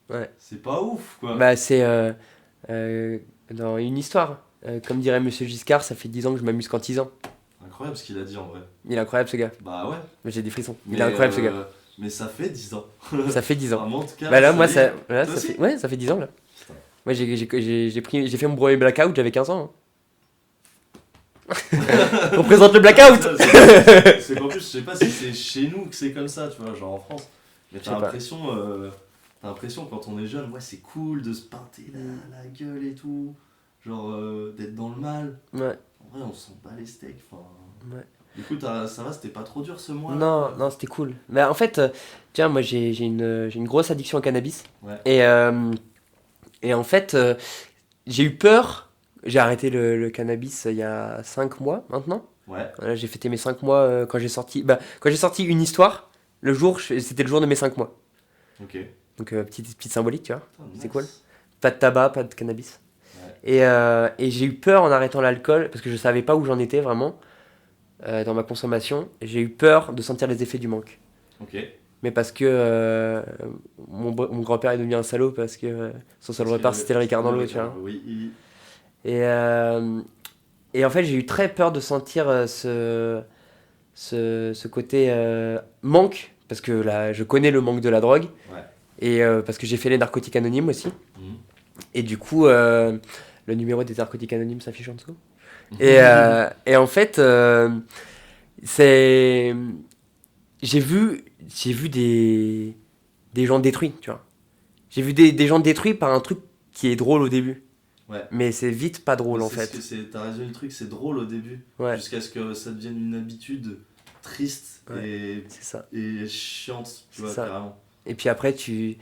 Ouais. C'est pas ouf, quoi. Bah, c'est dans une histoire. Comme dirait Monsieur Giscard, ça fait 10 ans que je m'amuse qu'en 10 ans. Incroyable ce qu'il a dit en vrai. Il est incroyable ce gars. Bah ouais. J'ai des frissons. Il Mais, est incroyable ce gars. Mais ça fait 10 ans. Ça fait 10 ans. Vraiment, en tout cas, Bah là, moi, y est. ça, là, Toi ça aussi fait, ouais, ça fait 10 ans là. Putain. Moi, j'ai fait mon brevet blackout, j'avais 15 ans. Hein. On présente le blackout. C'est qu'en plus, je sais pas si c'est chez nous que c'est comme ça, tu vois, genre en France. Mais Je sais t'as pas. l'impression quand on est jeune, ouais, c'est cool de se pinter la gueule et tout. Genre d'être dans le mal. Ouais. En vrai, on s'en bat les steaks. Enfin. Ouais. Du coup, ça va, c'était pas trop dur ce mois? Non, non, c'était cool. Mais en fait, tiens, moi j'ai une grosse addiction au cannabis. Ouais. Et en fait, j'ai eu peur. J'ai arrêté le cannabis il y a 5 mois maintenant. Ouais. Voilà, j'ai fêté mes 5 mois quand j'ai sorti. Bah, quand j'ai sorti une histoire, le jour, c'était le jour de mes 5 mois. Ok. Donc petite symbolique, tu vois. Putain, C'est nice. cool. Pas de tabac, pas de cannabis. Ouais. Et j'ai eu peur en arrêtant l'alcool parce que je savais pas où j'en étais vraiment dans ma consommation. J'ai eu peur de sentir les effets du manque. Ok. Mais parce que mon grand-père est devenu un salaud parce que son seul repas c'était le Ricard dans l'eau, tu vois. Oui. Et en fait, j'ai eu très peur de sentir ce côté manque parce que là, je connais le manque de la drogue. Ouais. Et parce que j'ai fait les narcotiques anonymes aussi. Mhm. Et du coup, le numéro des narcotiques anonymes s'affiche en dessous. Et en fait, c'est... J'ai vu des gens détruits, tu vois. J'ai vu des gens détruits par un truc qui est drôle au début. Ouais. Mais c'est vite pas drôle en C'est ce fait. que t'as résumé le truc, c'est drôle au début. Ouais, Jusqu'à ce que ça devienne une habitude triste Ouais. c'est ça. et chiante, tu C'est vois, ça. carrément. Et puis après, tu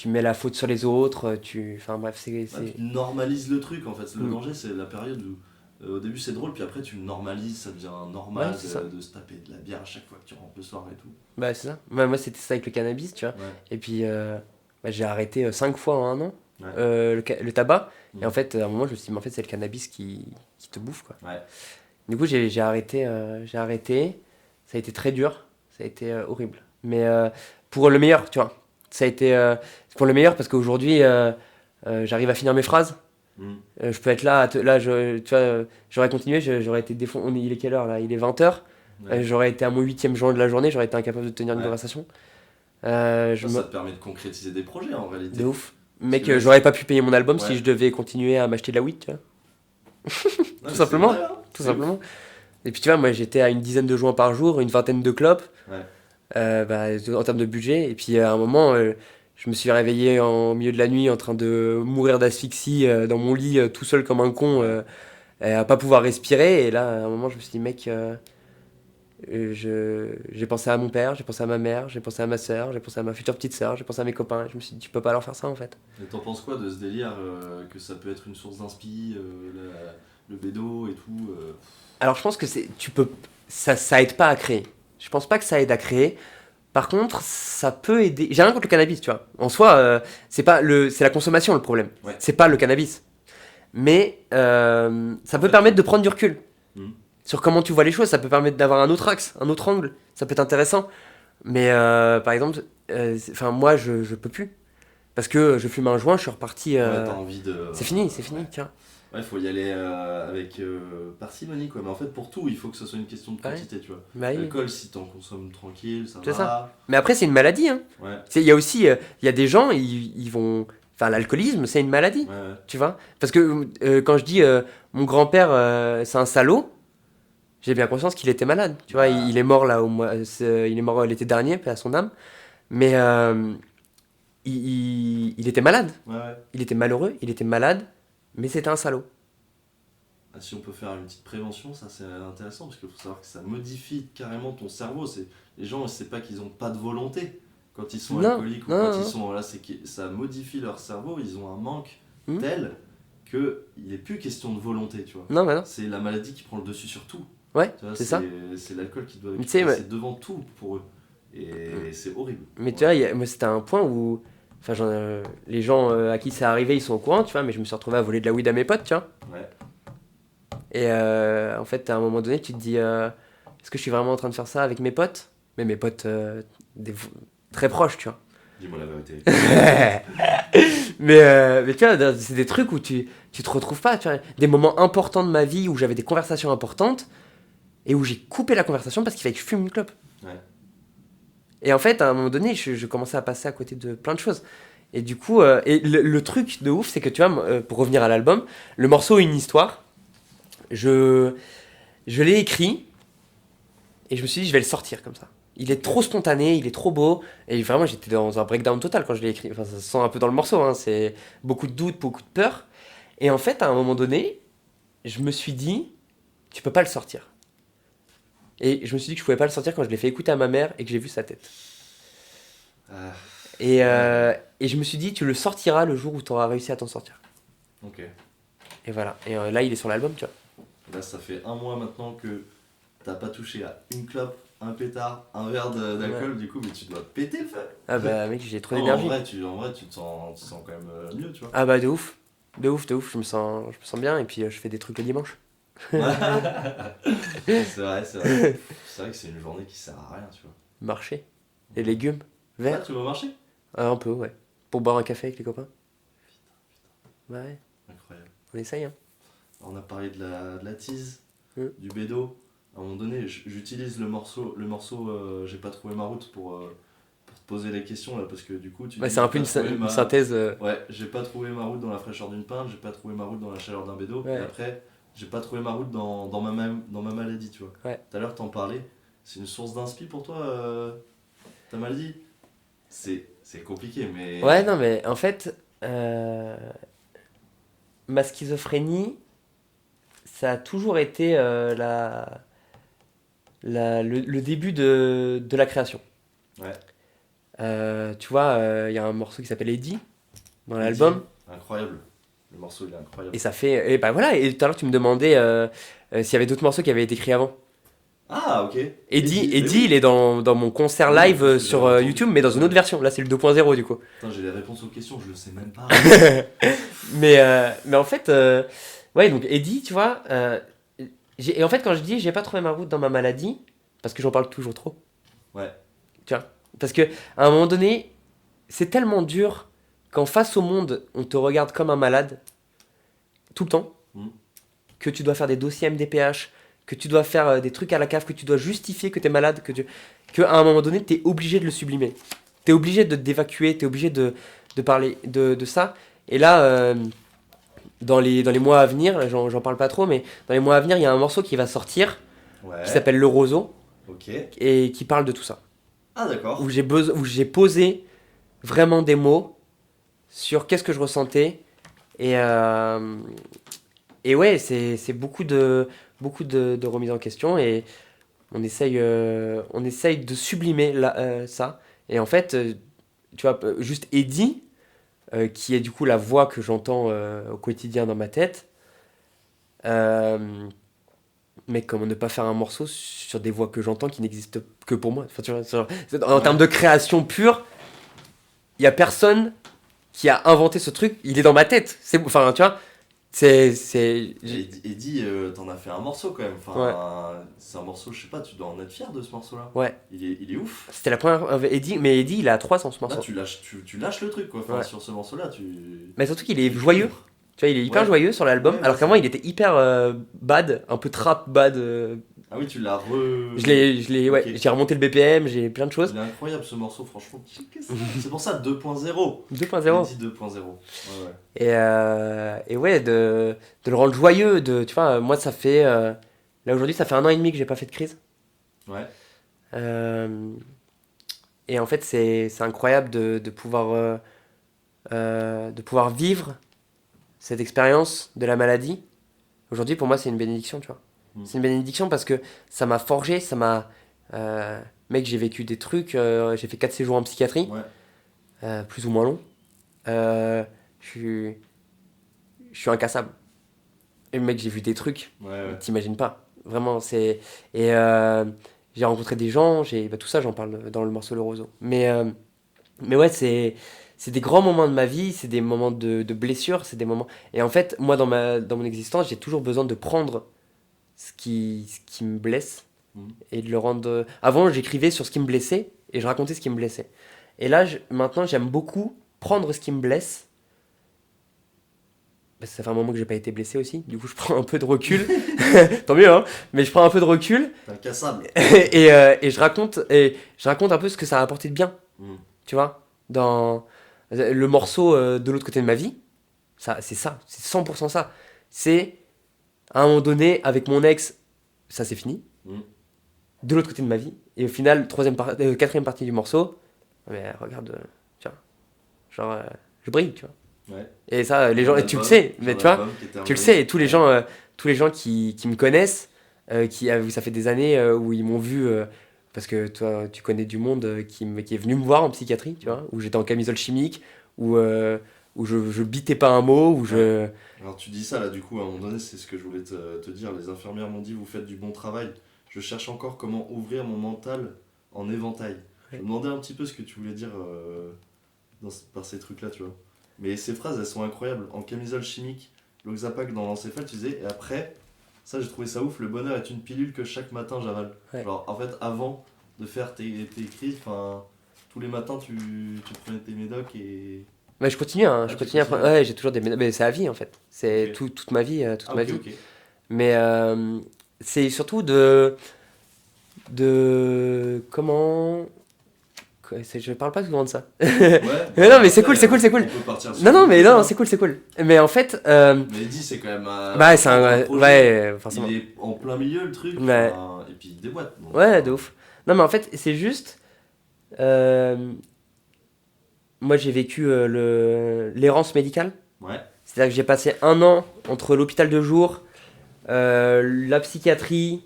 mets la faute sur les autres, Enfin bref, c'est... Ouais, tu normalises le truc en fait. Le Mm. danger, c'est la période où au début c'est drôle, puis après tu le normalises, ça devient normal Ouais, c'est ça. de se taper de la bière à chaque fois que tu rentres le soir et tout. Bah c'est ça. Moi c'était ça avec le cannabis, tu vois. Ouais. Et puis j'ai arrêté 5 fois en un an Ouais. le tabac. Mm. Et en fait, à un moment, je me suis dit, mais en fait, c'est le cannabis qui te bouffe, quoi. Ouais. Du coup, j'ai arrêté. Ça a été très dur. Ça a été horrible. Mais pour le meilleur, tu vois. Ça a été pour le meilleur parce qu'aujourd'hui, j'arrive à finir mes phrases. Mm. Je peux être là, tu vois, j'aurais continué, j'aurais été défoncé. Il est quelle heure là? Il est 20h. Ouais. J'aurais été à mon 8e joint de la journée, j'aurais été incapable de tenir une Ouais. conversation. Ça te permet de concrétiser des projets en réalité. De ouf. Mec, que là, j'aurais pas pu payer mon album Ouais. si je devais continuer à m'acheter de la weed, tu vois. Non, mais simplement. c'est vrai, hein. Tout C'est simplement. Et puis tu vois, moi j'étais à une dizaine de joints par jour, une vingtaine de clopes, Ouais. en termes de budget. Et puis à un moment, je me suis réveillé en milieu de la nuit en train de mourir d'asphyxie dans mon lit, tout seul comme un con, à pas pouvoir respirer. Et là, à un moment, je me suis dit, mec, j'ai pensé à mon père, j'ai pensé à ma mère, j'ai pensé à ma soeur, j'ai pensé à ma future petite soeur, j'ai pensé à mes copains. Et je me suis dit, tu peux pas leur faire ça en fait. Et t'en penses quoi de ce délire que ça peut être une source d'inspi, le bédo et tout Alors je pense que ça aide pas à créer. Je pense pas que ça aide à créer. Par contre, ça peut aider. J'ai rien contre le cannabis, tu vois. En soi, c'est la consommation le problème. Ouais. C'est pas le cannabis. Mais ça peut fait, permettre de prendre du recul Mhm. sur comment tu vois les choses. Ça peut permettre d'avoir un autre axe, un autre angle. Ça peut être intéressant. Mais par exemple, moi, je peux plus. Parce que je fume un joint, je suis reparti. Ouais, t'as envie de. C'est fini, tiens. Ouais, faut y aller avec parcimonie, quoi. Mais en fait, pour tout, il faut que ce soit une question de quantité, tu vois. Bah oui. L'alcool, si t'en consommes tranquille, ça C'est va. ça. Mais après, c'est une maladie. Hein. Ouais, Il y a aussi, il y a des gens, ils vont. Enfin, l'alcoolisme, c'est une maladie. ouais. Tu vois. Parce que quand je dis mon grand-père, c'est un salaud, j'ai bien conscience qu'il était malade. Tu vois, il est mort là au mois, il est mort l'été dernier, paix à son âme. Mais il était malade. Ouais, ouais. Il était malheureux, il était malade, mais c'était un salaud. Ah, si on peut faire une petite prévention, ça c'est intéressant parce qu'il faut savoir que ça modifie carrément ton cerveau. Les gens, c'est pas qu'ils ont pas de volonté quand ils sont Non, alcooliques ou non, quand non. ils sont là, c'est que ça modifie leur cerveau. Ils ont un manque Mhm. tel que il n'est plus question de volonté, tu vois. Non, bah non. C'est la maladie qui prend le dessus sur tout. Ouais, Tu vois, c'est ça. C'est l'alcool qui doit Mais tu sais, passer devant tout pour eux. Et c'est horrible. Mais tu vois, moi c'était un point où. Enfin, les gens à qui c'est arrivé, ils sont au courant, tu vois, mais je me suis retrouvé à voler de la weed à mes potes, tu vois. Ouais. Et en fait, à un moment donné, tu te dis est-ce que je suis vraiment en train de faire ça avec mes potes? Mais mes potes très proches, tu vois. Dis-moi la vérité. Mais tu vois, c'est des trucs où tu te retrouves pas, tu vois. Des moments importants de ma vie où j'avais des conversations importantes et où j'ai coupé la conversation parce qu'il fallait que je fume une clope. Ouais. Et en fait, à un moment donné, je commençais à passer à côté de plein de choses. Et du coup, et le truc de ouf, c'est que tu vois, pour revenir à l'album, le morceau Une histoire, je l'ai écrit et je me suis dit, je vais le sortir comme ça. Il est trop spontané, il est trop beau. Et vraiment, j'étais dans un breakdown total quand je l'ai écrit. Enfin, ça se sent un peu dans le morceau, hein. C'est beaucoup de doutes, beaucoup de peur. Et en fait, à un moment donné, je me suis dit, tu peux pas le sortir. Et je me suis dit que je pouvais pas le sortir quand je l'ai fait écouter à ma mère et que j'ai vu sa tête. Ah, Et je me suis dit, tu le sortiras le jour où tu auras réussi à t'en sortir. ok. Et voilà. Et là, il est sur l'album, tu vois. Là, ça fait un mois maintenant que t'as pas touché à une clope, un pétard, un verre d'alcool, du coup, mais tu dois péter le feu. Ah bah, mec, j'ai trop Non, d'énergie. en vrai, tu te sens quand même mieux, tu vois. Ah bah, de ouf. De ouf, de ouf. Je me sens bien. Et puis, je fais des trucs le dimanche. C'est vrai. C'est vrai que c'est une journée qui sert à rien, tu vois. Marcher. Les légumes. Ouais, Verts. tu vas marcher? Ah, un peu, ouais. Pour boire un café avec les copains. Ouais, Incroyable. on essaye, hein. On a parlé de la tease, Mm. du bédo. À un moment donné, j'utilise le morceau J'ai pas trouvé ma route pour te poser les questions là, parce que du coup, tu Ouais, dis, c'est un j'ai peu pas trouvé une synthèse. Ouais, j'ai pas trouvé ma route dans la fraîcheur d'une pinte, j'ai pas trouvé ma route dans la chaleur d'un bédo, Ouais. et après, j'ai pas trouvé ma route dans ma maladie, tu vois. Ouais. Tout à l'heure, t'en parlais, c'est une source d'inspi pour toi, ta maladie? C'est compliqué, mais. Ouais, non, mais en fait, ma schizophrénie, ça a toujours été le début de la création. Ouais. Tu vois, il y a un morceau qui s'appelle Eddie dans l'album. Incroyable. Le morceau, il est incroyable. Et ça fait. Et bah voilà, et tout à l'heure, tu me demandais s'il y avait d'autres morceaux qui avaient été écrits avant. Ah, ok. Eddie, mais oui. il est dans mon concert Oui, live parce que sur j'avais entendu. YouTube, mais dans une autre version. Là, c'est le 2.0 du coup. Putain, j'ai les réponses aux questions, je le sais même pas. Mais en fait, ouais, donc Eddie, tu vois. Et en fait, quand je dis j'ai pas trouvé ma route dans ma maladie, parce que j'en parle toujours trop. Ouais. Tu vois. Parce que à un moment donné, c'est tellement dur qu'en face au monde, on te regarde comme un malade, tout le temps, Mm. que tu dois faire des dossiers MDPH, que tu dois faire des trucs à la cave, que tu dois justifier que t'es malade, qu'à un moment donné, t'es obligé de le sublimer. T'es obligé de t'évacuer, t'es obligé de parler de ça. Et là, dans les mois à venir, j'en parle pas trop, mais dans les mois à venir, il y a un morceau qui va sortir, Ouais. qui s'appelle Le Roseau, Ok. et qui parle de tout ça. Ah, d'accord. Où j'ai posé vraiment des mots sur qu'est-ce que je ressentais. Et ouais, c'est beaucoup de remise en question, et on essaye de sublimer ça. Et en fait, tu vois, juste Eddie, qui est du coup la voix que j'entends au quotidien dans ma tête, mais comment ne pas faire un morceau sur des voix que j'entends qui n'existent que pour moi. Enfin, tu vois, en termes de création pure, il y a personne qui a inventé ce truc, il est dans ma tête. Enfin, tu vois, Eddie, t'en as fait un morceau quand même. Enfin, c'est un morceau, je sais pas, tu dois en être fier de ce morceau-là. Ouais. Il est ouf. C'était la première. Eddie, mais Eddie, il a 3 dans ce morceau. Là, tu lâches le truc, quoi. Enfin, Ouais. sur ce morceau-là, Mais surtout qu'il est joyeux. Tu vois, il est hyper joyeux sur l'album, Ouais, alors ouais, qu'avant c'est il était hyper bad, un peu trap bad. Ah oui, tu l'as Ouais, Ok. j'ai remonté le BPM, j'ai plein de choses. Il est incroyable ce morceau, franchement. C'est pour ça 2.0. 2.0. Eddie 2.0. Ouais. Et ouais, de le rendre joyeux, tu vois, moi ça fait. Là aujourd'hui, ça fait 1 an et demi que j'ai pas fait de crise. Ouais. Euh, et en fait, c'est incroyable de pouvoir vivre cette expérience de la maladie. Aujourd'hui, pour moi, c'est une bénédiction, tu vois. C'est une bénédiction parce que ça m'a forgé, ça m'a. Mec, j'ai vécu des trucs, j'ai fait 4 séjours en psychiatrie, plus ou moins longs. Je suis incassable. Et mec, j'ai vu des trucs, Ouais. t'imagines pas. Vraiment, c'est. Et j'ai rencontré des gens, tout ça, j'en parle dans le morceau Le Roseau. Mais ouais, c'est des grands moments de ma vie, c'est des moments de blessure, c'est des moments. Et en fait, moi, dans mon existence, j'ai toujours besoin de prendre ce qui me blesse et de le rendre. Avant, j'écrivais sur ce qui me blessait et je racontais ce qui me blessait. Et là, maintenant, j'aime beaucoup prendre ce qui me blesse. Parce que ça fait un moment que j'ai pas été blessé aussi, du coup, je prends un peu de recul. Tant mieux, hein, mais je prends un peu de recul. T'es incassable. et je raconte un peu ce que ça a apporté de bien. Tu vois, dans le morceau de l'autre côté de ma vie, c'est 100% ça. C'est, à un moment donné, avec mon ex, ça c'est fini. De l'autre côté de ma vie. Et au final, quatrième partie du morceau, mais regarde, tu vois, genre, je brille, tu vois. Ouais. Et ça, les gens, et tu le sais, mais tu vois, tu le sais, et tous les gens qui me connaissent, ça fait des années où ils m'ont vu, parce que toi, tu connais du monde qui est venu me voir en psychiatrie, tu vois, où j'étais en camisole chimique, où je bitais pas un mot, où je. Alors tu dis ça là, du coup, à un moment donné, c'est ce que je voulais te dire. Les infirmières m'ont dit, vous faites du bon travail. Je cherche encore comment ouvrir mon mental en éventail. Je me demandais un petit peu ce que tu voulais dire par ces trucs-là, tu vois. Mais ces phrases, elles sont incroyables. En camisole chimique, l'Oxapac dans l'encéphale, tu disais, et après, ça j'ai trouvé ça ouf, le bonheur est une pilule que chaque matin j'avale. Ouais. Genre, en fait, avant de faire tes crises, tous les matins tu prenais tes médocs et... Mais je continue, hein, Ah, je tu continue à continues. prendre. Ouais, j'ai toujours des. Mais c'est à vie en fait. C'est Ok. toute ma vie. Toute ma vie. ok. Mais c'est surtout comment. Je parle pas souvent de ça. Ouais, Mais non, mais c'est cool, c'est cool, c'est cool. On peut partir sur Non, mais ça, non, hein. c'est cool, c'est cool. Mais en fait. Mais Eddie, c'est quand même Bah, c'est un projet. Ouais, forcément. Il est en plein milieu le truc, Ouais. et puis il déboîte. Donc, Ouais, de ouf. Non, mais en fait, c'est juste. Moi, j'ai vécu l'errance médicale. Ouais, C'est-à-dire que j'ai passé 1 an entre l'hôpital de jour, la psychiatrie,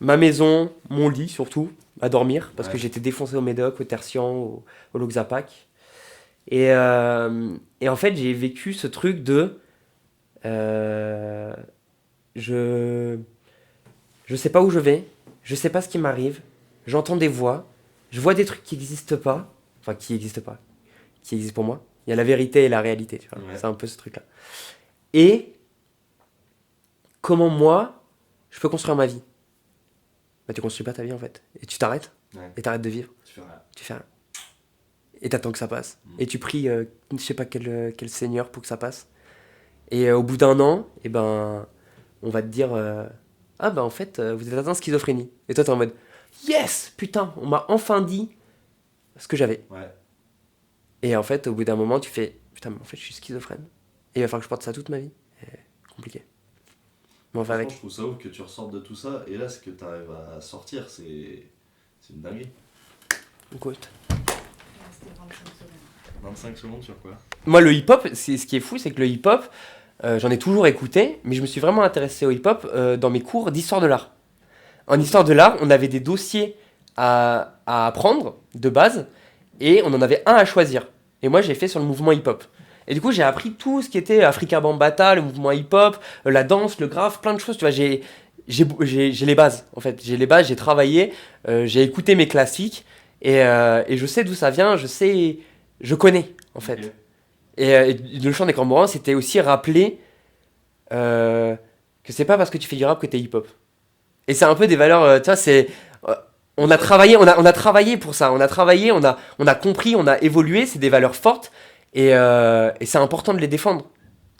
ma maison, mon lit surtout, à dormir, parce que Ouais. j'étais défoncé au Médoc, au Tertian, au Loxapac. Et en fait, j'ai vécu ce truc de... je... Je sais pas où je vais, je sais pas ce qui m'arrive, j'entends des voix, je vois des trucs qui n'existent pas, enfin qui n'existent pas, qui existent pour moi. Il y a la vérité et la réalité, tu vois. Ouais. C'est un peu ce truc-là. Et comment moi, je peux construire ma vie? Bah tu construis pas ta vie en fait. Et tu t'arrêtes, ouais. et t'arrêtes de vivre, Tu fais rien. tu fais rien. Et t'attends que ça passe. Et tu pries, je sais pas quel seigneur pour que ça passe. Et au bout d'1 an, eh ben, on va te dire, ah bah en fait, vous êtes atteint de schizophrénie. Et toi t'es en mode, yes, putain, on m'a enfin dit ce que j'avais. Ouais. Et en fait, au bout d'un moment, tu fais, putain, mais en fait, je suis schizophrène. Et il va falloir que je porte ça toute ma vie. Compliqué. Mais on va Franchement, avec. je trouve ça ouf que tu ressortes de tout ça, et là, ce que tu arrives à sortir, c'est une dinguerie. Écoute. C'était 25 secondes. 25 secondes sur quoi? Moi, le hip-hop, ce qui est fou, c'est que le hip-hop, j'en ai toujours écouté, mais je me suis vraiment intéressé au hip-hop dans mes cours d'histoire de l'art. En histoire de l'art, on avait des dossiers à apprendre de base, et on en avait un à choisir. Et moi, j'ai fait sur le mouvement hip-hop. Et du coup, j'ai appris tout ce qui était Africa Bambaataa, le mouvement hip-hop, la danse, le graphe, plein de choses. Tu vois, j'ai les bases, en fait. J'ai les bases, j'ai travaillé, j'ai écouté mes classiques, et je sais d'où ça vient, je connais, en fait. Ok. Et le chant des cormorans, c'était aussi rappeler que c'est pas parce que tu fais du rap que t'es hip-hop. Et c'est un peu des valeurs, tu vois, c'est... on a travaillé, on a travaillé pour ça, on a travaillé, on a compris, on a évolué, c'est des valeurs fortes, et c'est important de les défendre.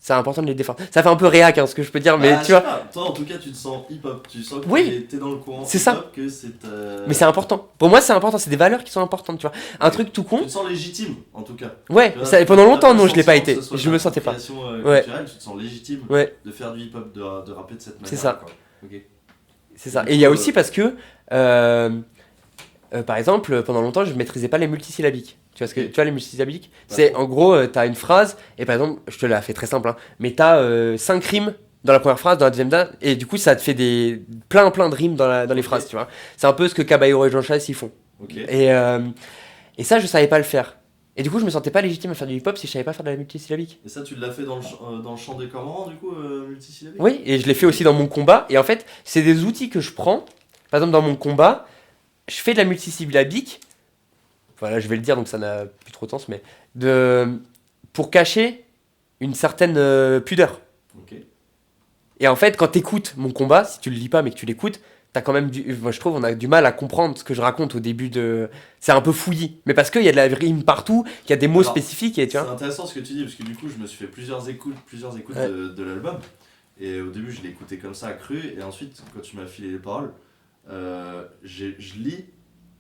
C'est important de les défendre. Ça fait un peu réac, hein, ce que je peux dire, mais tu je sais vois... pas, toi en tout cas tu te sens hip-hop, tu sens que Oui, t'es dans le courant c'est hip-hop, ça. que c'est... Mais c'est important. Pour moi, c'est important, c'est des valeurs qui sont importantes, tu vois. Un truc tout Tu con... te sens légitime en tout cas. Ouais, Tu vois, ça, t'as pendant pas longtemps, le non, je l'ai pas sentiment que été. ce soit Je de me la sentais pas. appropriation, Ouais. culturelle, tu te sens légitime Ouais, de faire du hip-hop, de rapper de cette manière. c'est ça. Quoi. Ok. C'est ça. Du Et il y a coup, aussi parce que, par exemple, pendant longtemps, je maîtrisais pas les multisyllabiques. Tu vois, tu vois les multisyllabiques? Pas C'est trop. en gros, t'as une phrase, et par exemple, je te la fais très simple, hein, mais t'as 5 rimes dans la première phrase, dans la deuxième, et du coup, ça te fait plein de rimes dans les Ok. phrases, tu vois. C'est un peu ce que Caballero et Jean Chas ils font. Ok. Et ça, je savais pas le faire. Et du coup, je me sentais pas légitime à faire du hip-hop si je savais pas faire de la multisyllabique. Et ça, tu l'as fait dans le chant des cormorans, du coup, multisyllabique? Oui, et je l'ai fait aussi dans mon combat. Et en fait, c'est des outils que je prends. Par exemple, dans mon combat, je fais de la multisyllabique. Voilà, je vais le dire, donc ça n'a plus trop de sens, mais pour cacher une certaine pudeur. Ok. Et en fait, quand t'écoutes mon combat, si tu le lis pas mais que tu l'écoutes, t'as quand même moi je trouve on a du mal à comprendre ce que je raconte au début de. C'est un peu fouillis, mais parce qu'il y a de la rime partout, qu'il y a des mots Alors, spécifiques et tu C'est vois. intéressant ce que tu dis, parce que du coup, je me suis fait plusieurs écoutes Ouais. de l'album. Et au début, je l'ai écouté comme ça, cru. Et ensuite, quand tu m'as filé les paroles, je lis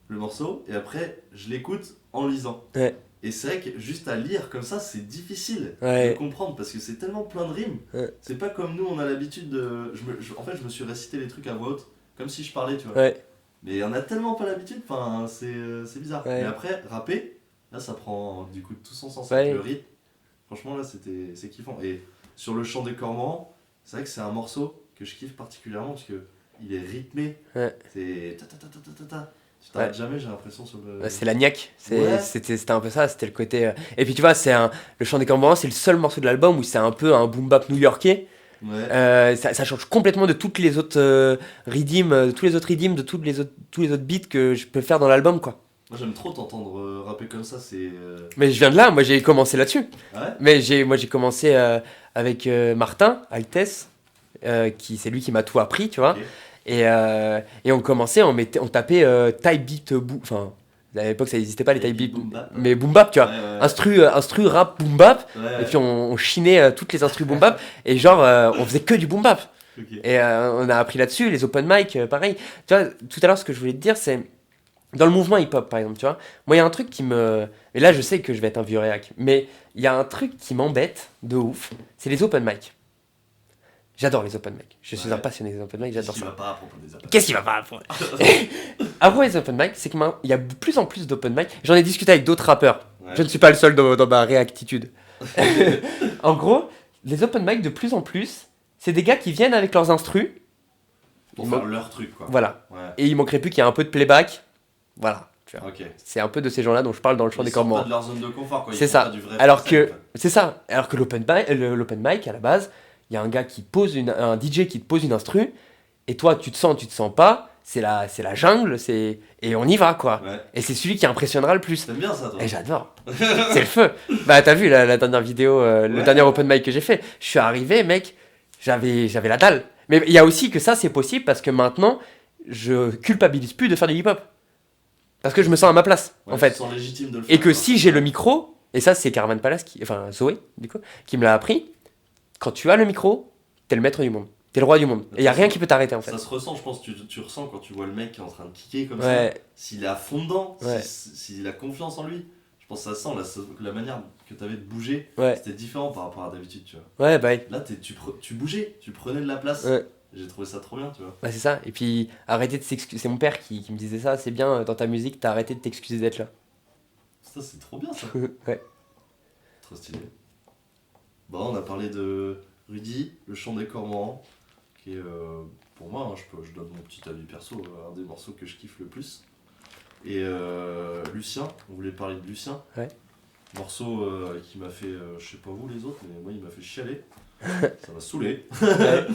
le morceau et après, je l'écoute en lisant. Ouais. Et c'est vrai que juste à lire comme ça, c'est difficile Ouais. de comprendre parce que c'est tellement plein de rimes. Ouais. C'est pas comme nous, on a l'habitude de. En fait, je me suis récité les trucs à voix haute, comme si je parlais, tu vois. Ouais. Mais on a tellement pas l'habitude, enfin, c'est bizarre. Ouais. Mais après, rapper, là, ça prend du coup tout son sens Ouais. avec le rythme. Franchement, là, c'est kiffant. Et sur le chant des cormorans, c'est vrai que c'est un morceau que je kiffe particulièrement parce que il est rythmé. Ouais. C'est ta ta ta ta ta ta ta. Tu t'arrêtes jamais, j'ai l'impression sur le. Ouais, c'est la niaque, Ouais. c'était un peu ça, c'était le côté. Et puis tu vois, le chant des cormorans, c'est le seul morceau de l'album où c'est un peu un boom bap new-yorkais. Ouais. Ça change complètement de toutes les autres rythms, de tous les autres rythms, de tous les autres beats que je peux faire dans l'album, quoi. Moi, j'aime trop t'entendre rapper comme ça, c'est. Mais je viens de là, moi j'ai commencé là-dessus. Ouais. Mais moi j'ai commencé avec Martin, Altesse, c'est lui qui m'a tout appris, tu vois. Ok. Et on commençait, on tapait type beat, enfin, à l'époque ça n'existait pas les type beat, Boom bap. mais boom bap, tu vois. Ouais, ouais. Instru rap boom bap, Ouais, et puis on chinait toutes les instrus boom bap, et genre on faisait que du boom bap. Ok. Et on a appris là-dessus, les open mic, pareil. Tu vois, tout à l'heure ce que je voulais te dire, c'est dans le mouvement hip-hop par exemple, tu vois. Moi il y a un truc qui me. Et là je sais que je vais être un vieux réac, mais il y a un truc qui m'embête de ouf, c'est les open mic. J'adore les open mic. Je suis Ouais. un passionné des open mic, Qu'est-ce j'adore qui ça. va pas à propos des appels? Qu'est-ce qui va pas après Après les open mic, c'est que il y a de plus en plus d'open mic. J'en ai discuté avec d'autres rappeurs. Ouais. Je ne suis pas le seul dans ma réactitude. En gros, les open mic de plus en plus, c'est des gars qui viennent avec leurs instrus. Pour Il faire manque- leur truc, quoi. Voilà. Ouais. Et il manquerait plus qu'il y ait un peu de playback. Voilà. Tu vois. Ok. C'est un peu de ces gens-là dont je parle dans le chant Ils des sortent pas cormorans. de leur zone de confort, quoi. Ils C'est font ça. pas du vrai Alors freestyle, que en fait. c'est ça. Alors que l'open mic à la base, il y a un gars qui pose un DJ qui te pose une instru et toi tu te sens pas, c'est la jungle, et on y va quoi. Ouais. Et c'est celui qui impressionnera le plus. T'aimes bien ça, toi? Et j'adore. C'est le feu. Bah t'as vu la dernière vidéo, le Ouais. dernier open mic que j'ai fait. Je suis arrivé, mec, j'avais la dalle. Mais il y a aussi que ça c'est possible parce que maintenant je culpabilise plus de faire du hip-hop. Parce que je me sens à ma place Ouais, en tu fait. te sens légitime de le faire. Et que quoi. si j'ai le micro, et ça c'est Caravan Palace, enfin Zoé, du coup, qui me l'a appris, quand tu as le micro, t'es le maître du monde. T'es le roi du monde. Et y a rien qui peut t'arrêter en fait. Ça se ressent, je pense, tu ressens quand tu vois le mec qui est en train de kicker comme ça. Ouais, S'il est à fond dedans, Ouais. s'il a confiance en lui, je pense que ça sent la manière que t'avais de bouger, ouais, c'était différent par rapport à d'habitude, tu vois. ouais, bah, Là, tu bougeais, tu prenais de la place. ouais. J'ai trouvé ça trop bien, tu vois. Bah, c'est ça. Et puis arrêter de s'excuser. C'est mon père qui me disait ça. C'est bien dans ta musique, t'as arrêté de t'excuser d'être là. Ça, c'est trop bien, ça. Ouais. Trop stylé. Bon, on a parlé de Rudy, le chant des cormorans, qui est, pour moi, hein, je donne mon petit avis perso, un des morceaux que je kiffe le plus. Et Lucien, on voulait parler de Lucien. Ouais. Morceau qui m'a fait, je sais pas vous les autres, mais moi il m'a fait chialer. Ça m'a saoulé. Ouais.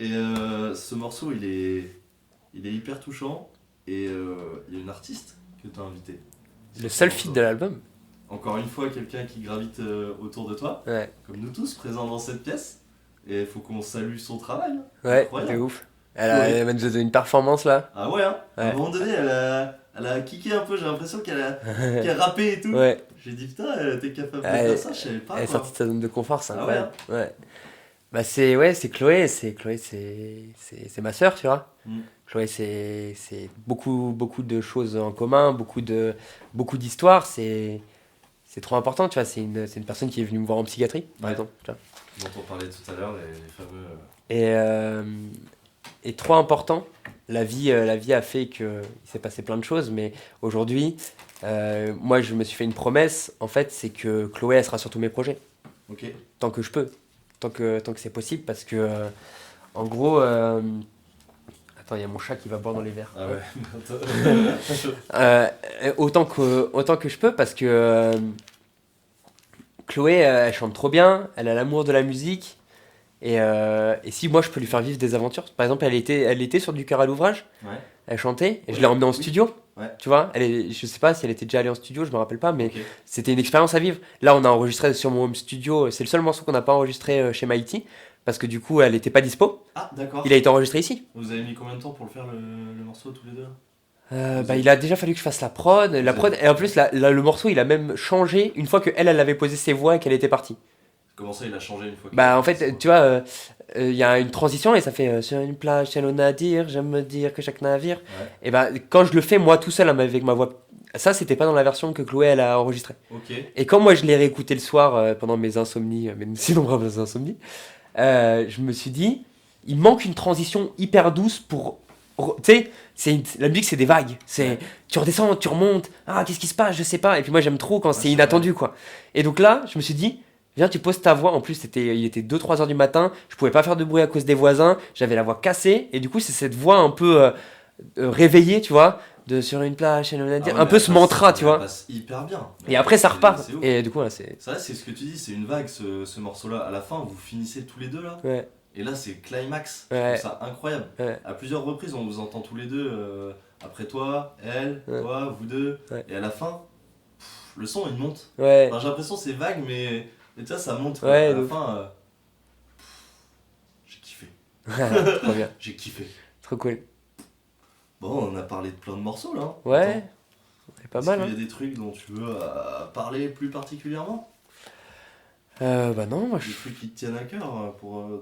Et ce morceau, il est hyper touchant. Et il y a une artiste que tu as invitée. Le seul feat de l'album. Encore une fois, quelqu'un qui gravite autour de toi, Ouais. comme nous tous, présents dans cette pièce. Et il faut qu'on salue son travail. Hein. Ouais, Incroyable. de ouf. Ouais. Elle nous a donné une performance là. Ah ouais, hein. À un Ouais. moment donné, elle a kické un peu, j'ai l'impression qu'elle a rappé et tout. Ouais, J'ai dit putain, t'es capable de Elle- faire ça, je savais pas. elle est Quoi. sortie de sa zone de confort, c'est Ah incroyable. Ouais. Bah c'est Chloé, c'est ma sœur, tu vois. Mm. Chloé, c'est beaucoup de choses en commun, beaucoup d'histoires, c'est trop important, tu vois. C'est une personne qui est venue me voir en psychiatrie, par Ouais. exemple, tu vois. Dont on parlait tout à l'heure, les fameux. Et trop important. La vie a fait que il s'est passé plein de choses, mais aujourd'hui, moi, je me suis fait une promesse. En fait, c'est que Chloé, elle sera sur tous mes projets, Ok. tant que je peux, tant que c'est possible, parce que, en gros, attends, il y a mon chat qui va boire dans les verres. Ah ouais. Autant que je peux, parce que Chloé, elle chante trop bien, elle a l'amour de la musique. Et si moi je peux lui faire vivre des aventures, par exemple elle était sur du cœur à l'ouvrage, Ouais. elle chantait, et je Oui, l'ai emmenée en oui. studio, Ouais. tu vois, je sais pas si elle était déjà allée en studio, je me rappelle pas, mais Ok. c'était une expérience à vivre. Là on a enregistré sur mon home studio, c'est le seul morceau qu'on n'a pas enregistré chez Mighty, parce que du coup elle était pas dispo, Ah d'accord. il a été enregistré ici. Vous avez mis combien de temps pour le faire le morceau tous les deux? Bah, il a déjà fallu que je fasse la prod, et en plus le morceau il a même changé une fois que elle avait posé ses voix et qu'elle était partie. Comment ça, il a changé une fois Bah en fait, tu vois, il y a une transition et ça fait sur une plage, c'est l'on à dire, j'aime me dire que chaque navire. Ouais. Et bah quand je le fais moi tout seul avec ma voix, ça c'était pas dans la version que Chloé elle a enregistrée. Ok. Et quand moi je l'ai réécouté le soir pendant mes insomnies, mes si nombreuses insomnies, je me suis dit, il manque une transition hyper douce pour, tu sais, la musique c'est des vagues, c'est Ouais. tu redescends, tu remontes, ah qu'est-ce qui se passe, je sais pas. Et puis moi j'aime trop quand Ouais, c'est c'est inattendu quoi. Et donc là je me suis dit, viens, tu poses ta voix. En plus, il était 2-3 heures du matin. Je pouvais pas faire de bruit à cause des voisins. J'avais la voix cassée. Et du coup, c'est cette voix un peu réveillée, tu vois, de sur une plage, Ah ouais, un mais peu elle ce mantra, passe- tu elle vois. passe hyper bien. Et après, ça repart. C'est ouf. Et du coup, là, c'est. Ça, c'est ce que tu dis, c'est une vague ce morceau-là. À la fin, vous finissez tous les deux là. Ouais, Et là, c'est climax. Ouais. Je trouve ça incroyable. Ouais. À plusieurs reprises, on vous entend tous les deux. Après toi, elle, Ouais. toi, vous deux. Ouais. Et à la fin, le son il monte. ouais, Enfin, j'ai l'impression que c'est vague, mais tu vois, ça monte. Quoi. Ouais, à de la ouf. fin, j'ai kiffé. trop bien. J'ai kiffé. Trop cool. Bon, on a parlé de plein de morceaux là. Ouais, Attends, c'est pas est-ce mal. qu'il Hein. y a des trucs dont tu veux parler plus particulièrement? Bah non, moi, Des trucs qui te tiennent à cœur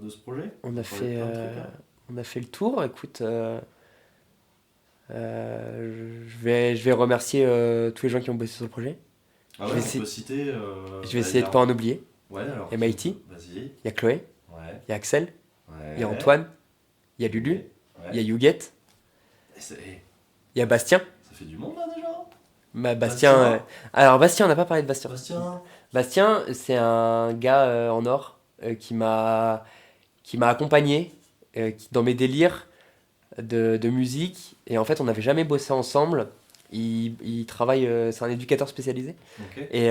de ce projet? on a parler de fait, plein de trucs, hein. on a fait le tour. Écoute, je vais remercier tous les gens qui ont bossé sur le projet. Ah je ouais, vais on essayer- peut citer. Je vais essayer de pas en oublier. Ouais, alors. Et Mighty. Vas-y. Il y a Chloé, Ouais. il y a Axel, Ouais. il y a Antoine, il y a Lulu, Ouais. il y a Youguette, Et il y a Bastien. ça fait du monde là déjà? Bastien. Alors Bastien, on n'a pas parlé de Bastien. Bastien. Bastien, c'est un gars en or qui m'a accompagné dans mes délires de musique. Et en fait, on n'avait jamais bossé ensemble. Il travaille, c'est un éducateur spécialisé. Ok. Et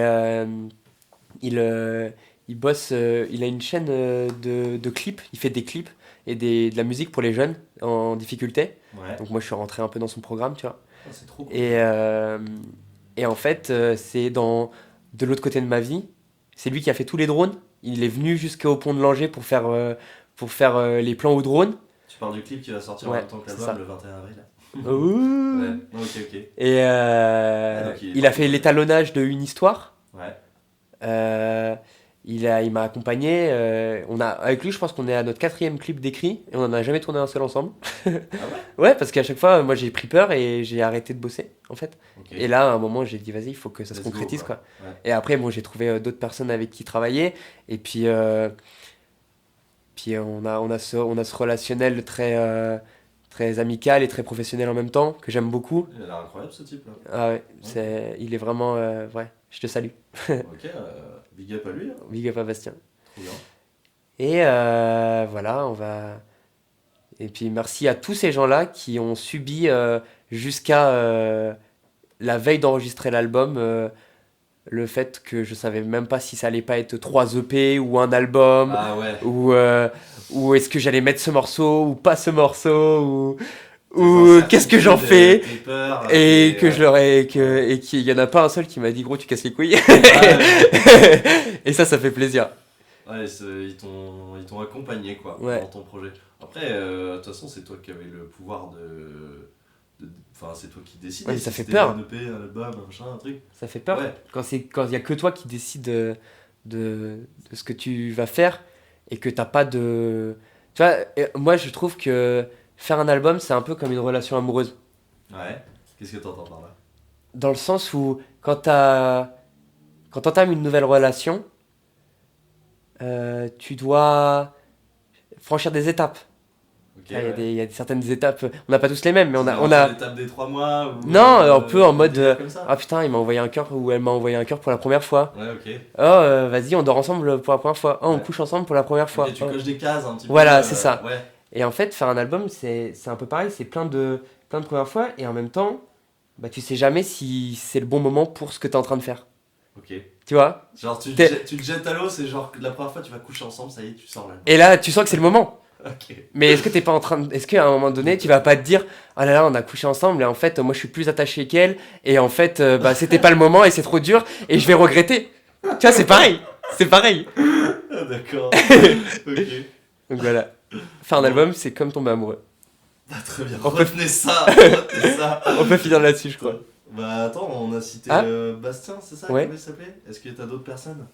il bosse, il a une chaîne de clips. Il fait des clips et de la musique pour les jeunes en difficulté. Ouais. Donc moi, je suis rentré un peu dans son programme, tu vois. Ah, c'est trop cool. Et en fait, c'est de l'autre côté de ma vie. C'est lui qui a fait tous les drones. Il est venu jusqu'au pont de Langeais pour faire les plans aux drones. Tu parles du clip qui va sortir en Ouais, même temps que c'est l'album ça. le 21 avril. Ouh. Ouais. Ok, ok. Et donc il a fait l'étalonnage de Une Histoire. Ouais. Il m'a accompagné. Avec lui, je pense qu'on est à notre 4e clip d'écrit et on n'en a jamais tourné un seul ensemble. Ah ouais? Ouais, parce qu'à chaque fois, moi j'ai pris peur et j'ai arrêté de bosser en fait. Ok. Et là, à un moment, j'ai dit vas-y, il faut que ça se Let's go, concrétise quoi. quoi. Ouais. Et après, bon, j'ai trouvé d'autres personnes avec qui travailler. Et puis, on a ce relationnel très amical et très professionnel en même temps que j'aime beaucoup. Il a l'air incroyable ce type là. Ah ouais, il est vraiment ouais. Je te salue. Ok, big up à lui. Hein. Big up à Bastien. Trop bien. Et voilà, on va. Et puis merci à tous ces gens-là qui ont subi jusqu'à la veille d'enregistrer l'album le fait que je savais même pas si ça allait pas être 3 EP ou un album Ah ouais. ou est-ce que j'allais mettre ce morceau ou pas ce morceau ou qu'est-ce que j'en fais T'es peur, et que je leur ai et qu'il y en a pas un seul qui m'a dit gros tu casses les couilles Ouais. et ça fait plaisir. Ouais, ils t'ont accompagné quoi, Ouais. dans ton projet. Après, de toute façon, c'est toi qui avais le pouvoir Enfin, c'est toi qui décides. Ouais, mais ça fait c'était peur. un EP, un album, un machin, un truc. Ça fait peur. Ouais. Quand il y a que toi qui décides de ce que tu vas faire et que t'as pas de... Tu vois, moi je trouve que faire un album, c'est un peu comme une relation amoureuse. Ouais. Qu'est-ce que t'entends par là? Dans le sens où quand t'entames une nouvelle relation, tu dois franchir des étapes. Ok. Il y a certaines étapes, on n'a pas tous les mêmes, mais on a... L'étape des 3 mois ou, Non, un peu en mode... comme ça. ah putain, il m'a envoyé un cœur ou elle m'a envoyé un cœur pour la première fois. Ouais, ok. Oh, vas-y, on dort ensemble pour la première fois. Oh, on Ouais. couche ensemble pour la première fois. Ok, tu Oh. coches des cases un petit peu. Voilà, c'est ça. Ouais. Et en fait, faire un album, c'est un peu pareil, c'est plein de premières fois, et en même temps, bah, tu sais jamais si c'est le bon moment pour ce que tu es en train de faire. Ok. Tu vois? Genre, tu T'es- te jettes à l'eau, c'est genre que la première fois tu vas coucher ensemble, ça y est, tu sors là. Et là, tu sens que c'est le moment. Ok. Mais est-ce que t'es pas en train de... Est-ce qu'à un moment donné, tu vas pas te dire, ah là là, on a couché ensemble, et en fait, moi je suis plus attaché qu'elle, et en fait, bah, c'était pas le moment, et c'est trop dur, et je vais regretter. Tu vois, c'est pareil. C'est pareil. Ah, d'accord. Ok. Donc voilà. Faire un album, c'est comme tomber amoureux. Bah, très bien. On peut- Retenez ça. Retenez ça. On peut finir là-dessus, je crois. Bah, attends, on a cité Ah. Bastien, c'est ça? Ouais. Comment il s'appelait? Est-ce que t'as d'autres personnes?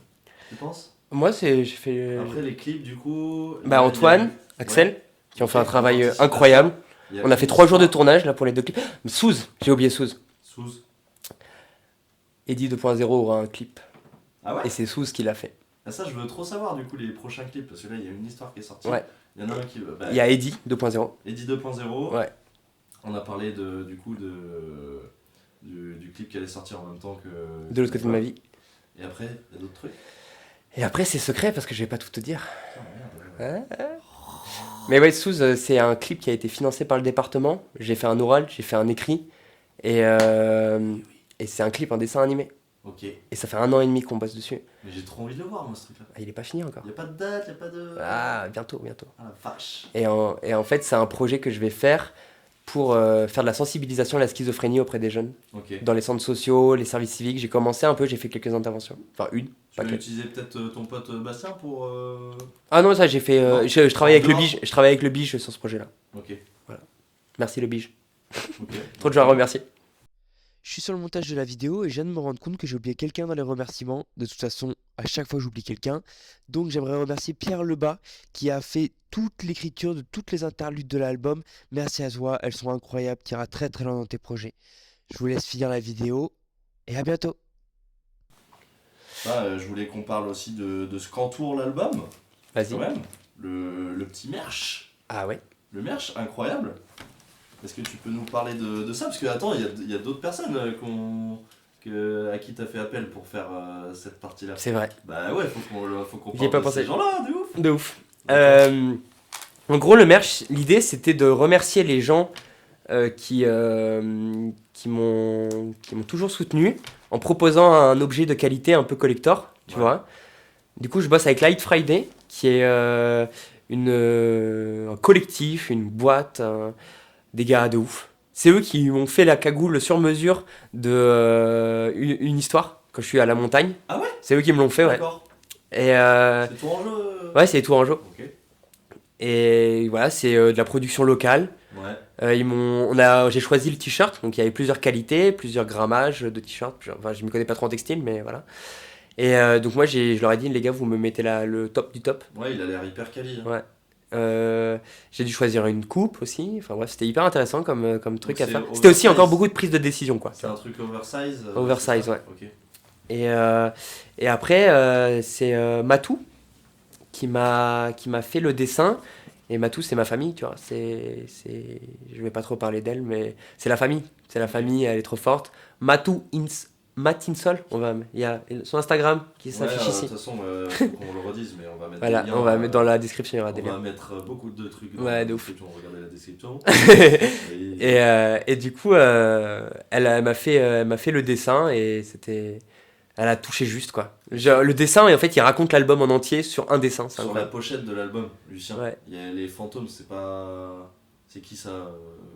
Tu penses? Moi, j'ai fait... Après les clips, du coup. Bah, Antoine, Axel, qui ont fait un Ok, travail participation. incroyable. Il y On a fait une 3 jours de histoire. tournage là pour les 2 clips. Souz, j'ai oublié Souz. Souz. Eddie 2.0 aura un clip. Ah ouais? Et c'est Souz qui l'a fait. Ah, ça, je veux trop savoir du coup les prochains clips parce que là, il y a une histoire qui est sortie. Ouais. Il y en a un qui. Bah, Il y a Eddie 2.0. Eddie 2.0. Ouais. On a parlé du clip qui allait sortir en même temps que. De l'autre côté de ma vie. Et après, il y a d'autres trucs. Et après, c'est secret parce que je vais pas tout te dire. Putain, merde, ouais. Mais ouais, Souz, c'est un clip qui a été financé par le département. J'ai fait un oral, j'ai fait un écrit. Et c'est un clip, un dessin animé. Ok. Et ça fait 1 an et demi qu'on bosse dessus. Mais j'ai trop envie de le voir, moi, ce truc-là. Ah, il est pas fini encore. Y a pas de date, y a pas de. Ah, bientôt, bientôt. Ah la vache. Et en fait, c'est un projet que je vais faire pour faire de la sensibilisation à la schizophrénie auprès des jeunes. Ok. Dans les centres sociaux, les services civiques. J'ai commencé un peu, j'ai fait quelques interventions. Enfin, une. Tu Pas veux que. utiliser peut-être ton pote Bastien pour. Ah non, ça, j'ai fait. Non. Je travaille avec le dehors. Bige. Je travaille avec le Bige sur ce projet-là. Ok. Merci le Bige. Ok. Trop de gens à remercier. Je suis sur le montage de la vidéo et je viens de me rendre compte que j'ai oublié quelqu'un dans les remerciements. De toute façon, à chaque fois j'oublie quelqu'un. Donc j'aimerais remercier Pierre Lebas qui a fait toute l'écriture de toutes les interludes de l'album. Merci à toi, elles sont incroyables, tu iras très très loin dans tes projets. Je vous laisse finir la vidéo et à bientôt. Je voulais qu'on parle aussi de ce qu'entoure l'album. Vas-y. Quand même. Le petit merch. Ah ouais. Le merch, incroyable. Est-ce que tu peux nous parler de ça? Parce que, attends, il y a d'autres personnes à qui t'as fait appel pour faire cette partie-là. C'est vrai. Bah ouais, faut qu'on J'y ai parle pas de pensé. ces gens-là, de ouf. De ouf. En gros, le merch, l'idée c'était de remercier les gens qui m'ont toujours soutenu en proposant un objet de qualité un peu collector, tu Ouais. vois. Du coup, je bosse avec Light Friday, qui est un collectif, une boîte, des gars de ouf. C'est eux qui m'ont fait la cagoule sur mesure de une histoire quand je suis à la montagne. Ah ouais? C'est eux qui me l'ont fait, ouais. D'accord. Et C'est tout en jeu. ouais, c'est tout en jeu. Ok. Et voilà, c'est de la production locale. Ouais. J'ai choisi le t-shirt, donc il y avait plusieurs qualités, plusieurs grammages de t-shirt. Enfin, je m'y connais pas trop en textile, mais voilà. Et donc moi, je leur ai dit, les gars, vous me mettez le top du top. Ouais, il a l'air hyper quali. Hein. Ouais. J'ai dû choisir une coupe aussi. Enfin bref, c'était hyper intéressant comme truc Donc à c'est faire. C'était aussi oversize. encore beaucoup de prise de décision, quoi. C'est un truc oversize. Oversize, c'est ça ouais. Ok. Et après, c'est Matou qui m'a fait le dessin. Et Matou, c'est ma famille, tu vois. Je vais pas trop parler d'elle, mais c'est la famille. C'est la famille, elle est trop forte. Matinsol, il y a son Instagram qui s'affiche De ici. toute façon, faut qu'on le redise, mais on va mettre Voilà, des liens, on va mettre dans la description, il y aura des On va liens. mettre beaucoup de trucs dans Ouais, la de ouf. description. Regardez la description. Et du coup, elle m'a fait le dessin et elle a touché juste, quoi. Le dessin, et en fait, il raconte l'album en entier sur un dessin. C'est Sur la incroyable. pochette de l'album, Lucien, Ouais. il y a les fantômes, c'est pas. C'est qui ça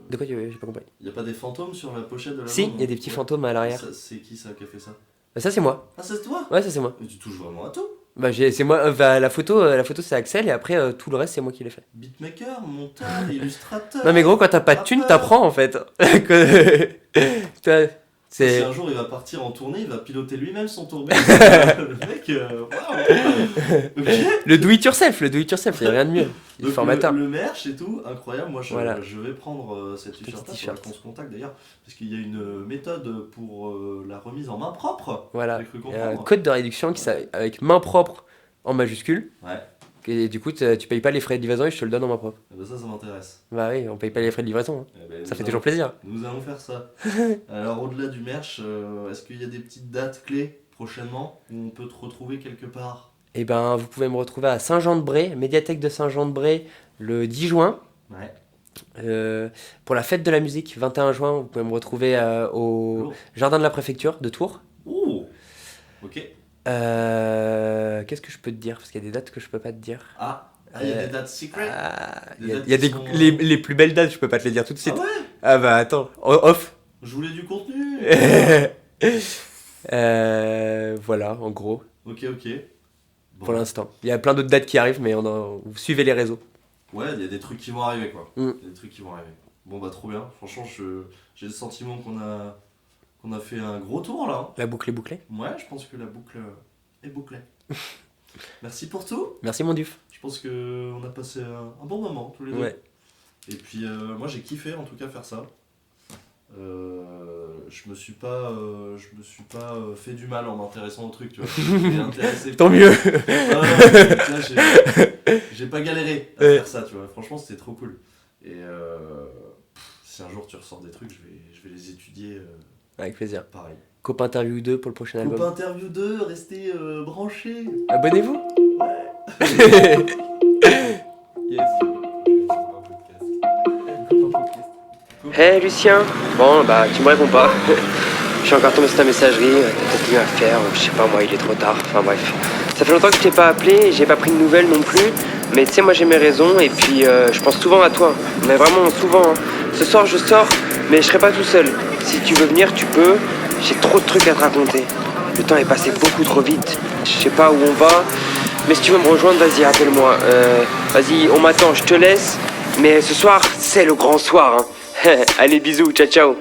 De quoi j'ai pas compris? Il y a pas des fantômes sur la pochette de l'album? Si, il y a des petits fantômes à l'arrière. C'est qui ça qui a fait ça? Ça, c'est moi. Ah, c'est toi? Ouais, ça, c'est moi. Mais tu touches vraiment à tout. Bah, c'est moi, la photo c'est Axel et après tout le reste c'est moi qui l'ai fait. Beatmaker, monteur, illustrateur. Non mais gros, quand t'as pas de thune, t'apprends en fait. Toi, Si c'est... un jour il va partir en tournée, il va piloter lui-même son tourbillon. Le mec, waouh. Ok. Le do it yourself, y a rien de mieux. Il est Donc, formateur. le merch et tout, incroyable. Moi, Voilà. je vais prendre cette t-shirt-là, t-shirt. faudra qu'on se contacte d'ailleurs, parce qu'il y a une méthode pour la remise en main propre. Voilà. J'ai cru Il y a un comprendre. code de réduction avec main propre en majuscule. Ouais, Et du coup, tu payes pas les frais de livraison et je te le donne en main propre. eh ben ça m'intéresse. Bah oui, on paye pas les frais de livraison. Hein. Eh ben, Ça nous fait allons- toujours plaisir. Nous allons faire ça. Alors, au-delà du merch, est-ce qu'il y a des petites dates clés prochainement où on peut te retrouver quelque part? Et ben, vous pouvez me retrouver à Saint-Jean-de-Bray, médiathèque de Saint-Jean-de-Bray, le 10 juin. Ouais. Pour la fête de la musique, 21 juin, vous pouvez me retrouver au Lourd. jardin de la préfecture de Tours. Oh. Ok. Qu'est-ce que je peux te dire? Parce qu'il y a des dates que je peux pas te dire. Ah, il y a des dates secret. Il Des y a, dates il y a qui des, sont- les plus belles dates, je peux pas te les dire tout de suite. Ah ouais. Ah bah attends, off. Je voulais du contenu. Voilà, en gros, Ok. Bon. pour l'instant. Il y a plein d'autres dates qui arrivent, mais vous suivez les réseaux. Ouais, il y a des trucs qui vont arriver quoi. Mm. Il y a des trucs qui vont arriver. Bon bah trop bien. Franchement, j'ai le sentiment qu'on a fait un gros tour là. La boucle est bouclée. Ouais, je pense que la boucle est bouclée. Merci pour tout. Merci mon duf. Je pense que on a passé un bon moment tous les deux. Ouais. Et puis moi j'ai kiffé en tout cas faire ça. Je me suis pas fait du mal en m'intéressant au truc, tu vois. Je m'ai intéressé. Tant mieux. J'ai pas galéré à Ouais. faire ça, tu vois. Franchement, c'était trop cool. Et si un jour tu ressors des trucs, je vais les étudier Avec plaisir. pareil. Cop Interview 2 pour le prochain Coupe album. interview 2, restez branchés. Abonnez-vous. Yes. Hey Lucien. Bon bah tu me réponds pas. Je suis encore tombé sur ta messagerie, t'as peut-être mieux à faire, je sais pas moi, il est trop tard, enfin bref. Ça fait longtemps que je t'ai pas appelé et j'ai pas pris de nouvelles non plus, mais tu sais moi j'ai mes raisons et puis je pense souvent à toi, mais vraiment souvent. Hein. Ce soir je sors, mais je serai pas tout seul. Si tu veux venir tu peux, j'ai trop de trucs à te raconter. Le temps est passé beaucoup trop vite, je sais pas où on va, mais si tu veux me rejoindre vas-y appelle-moi. Vas-y on m'attend, je te laisse, mais ce soir c'est le grand soir. Hein. Allez bisous, ciao ciao.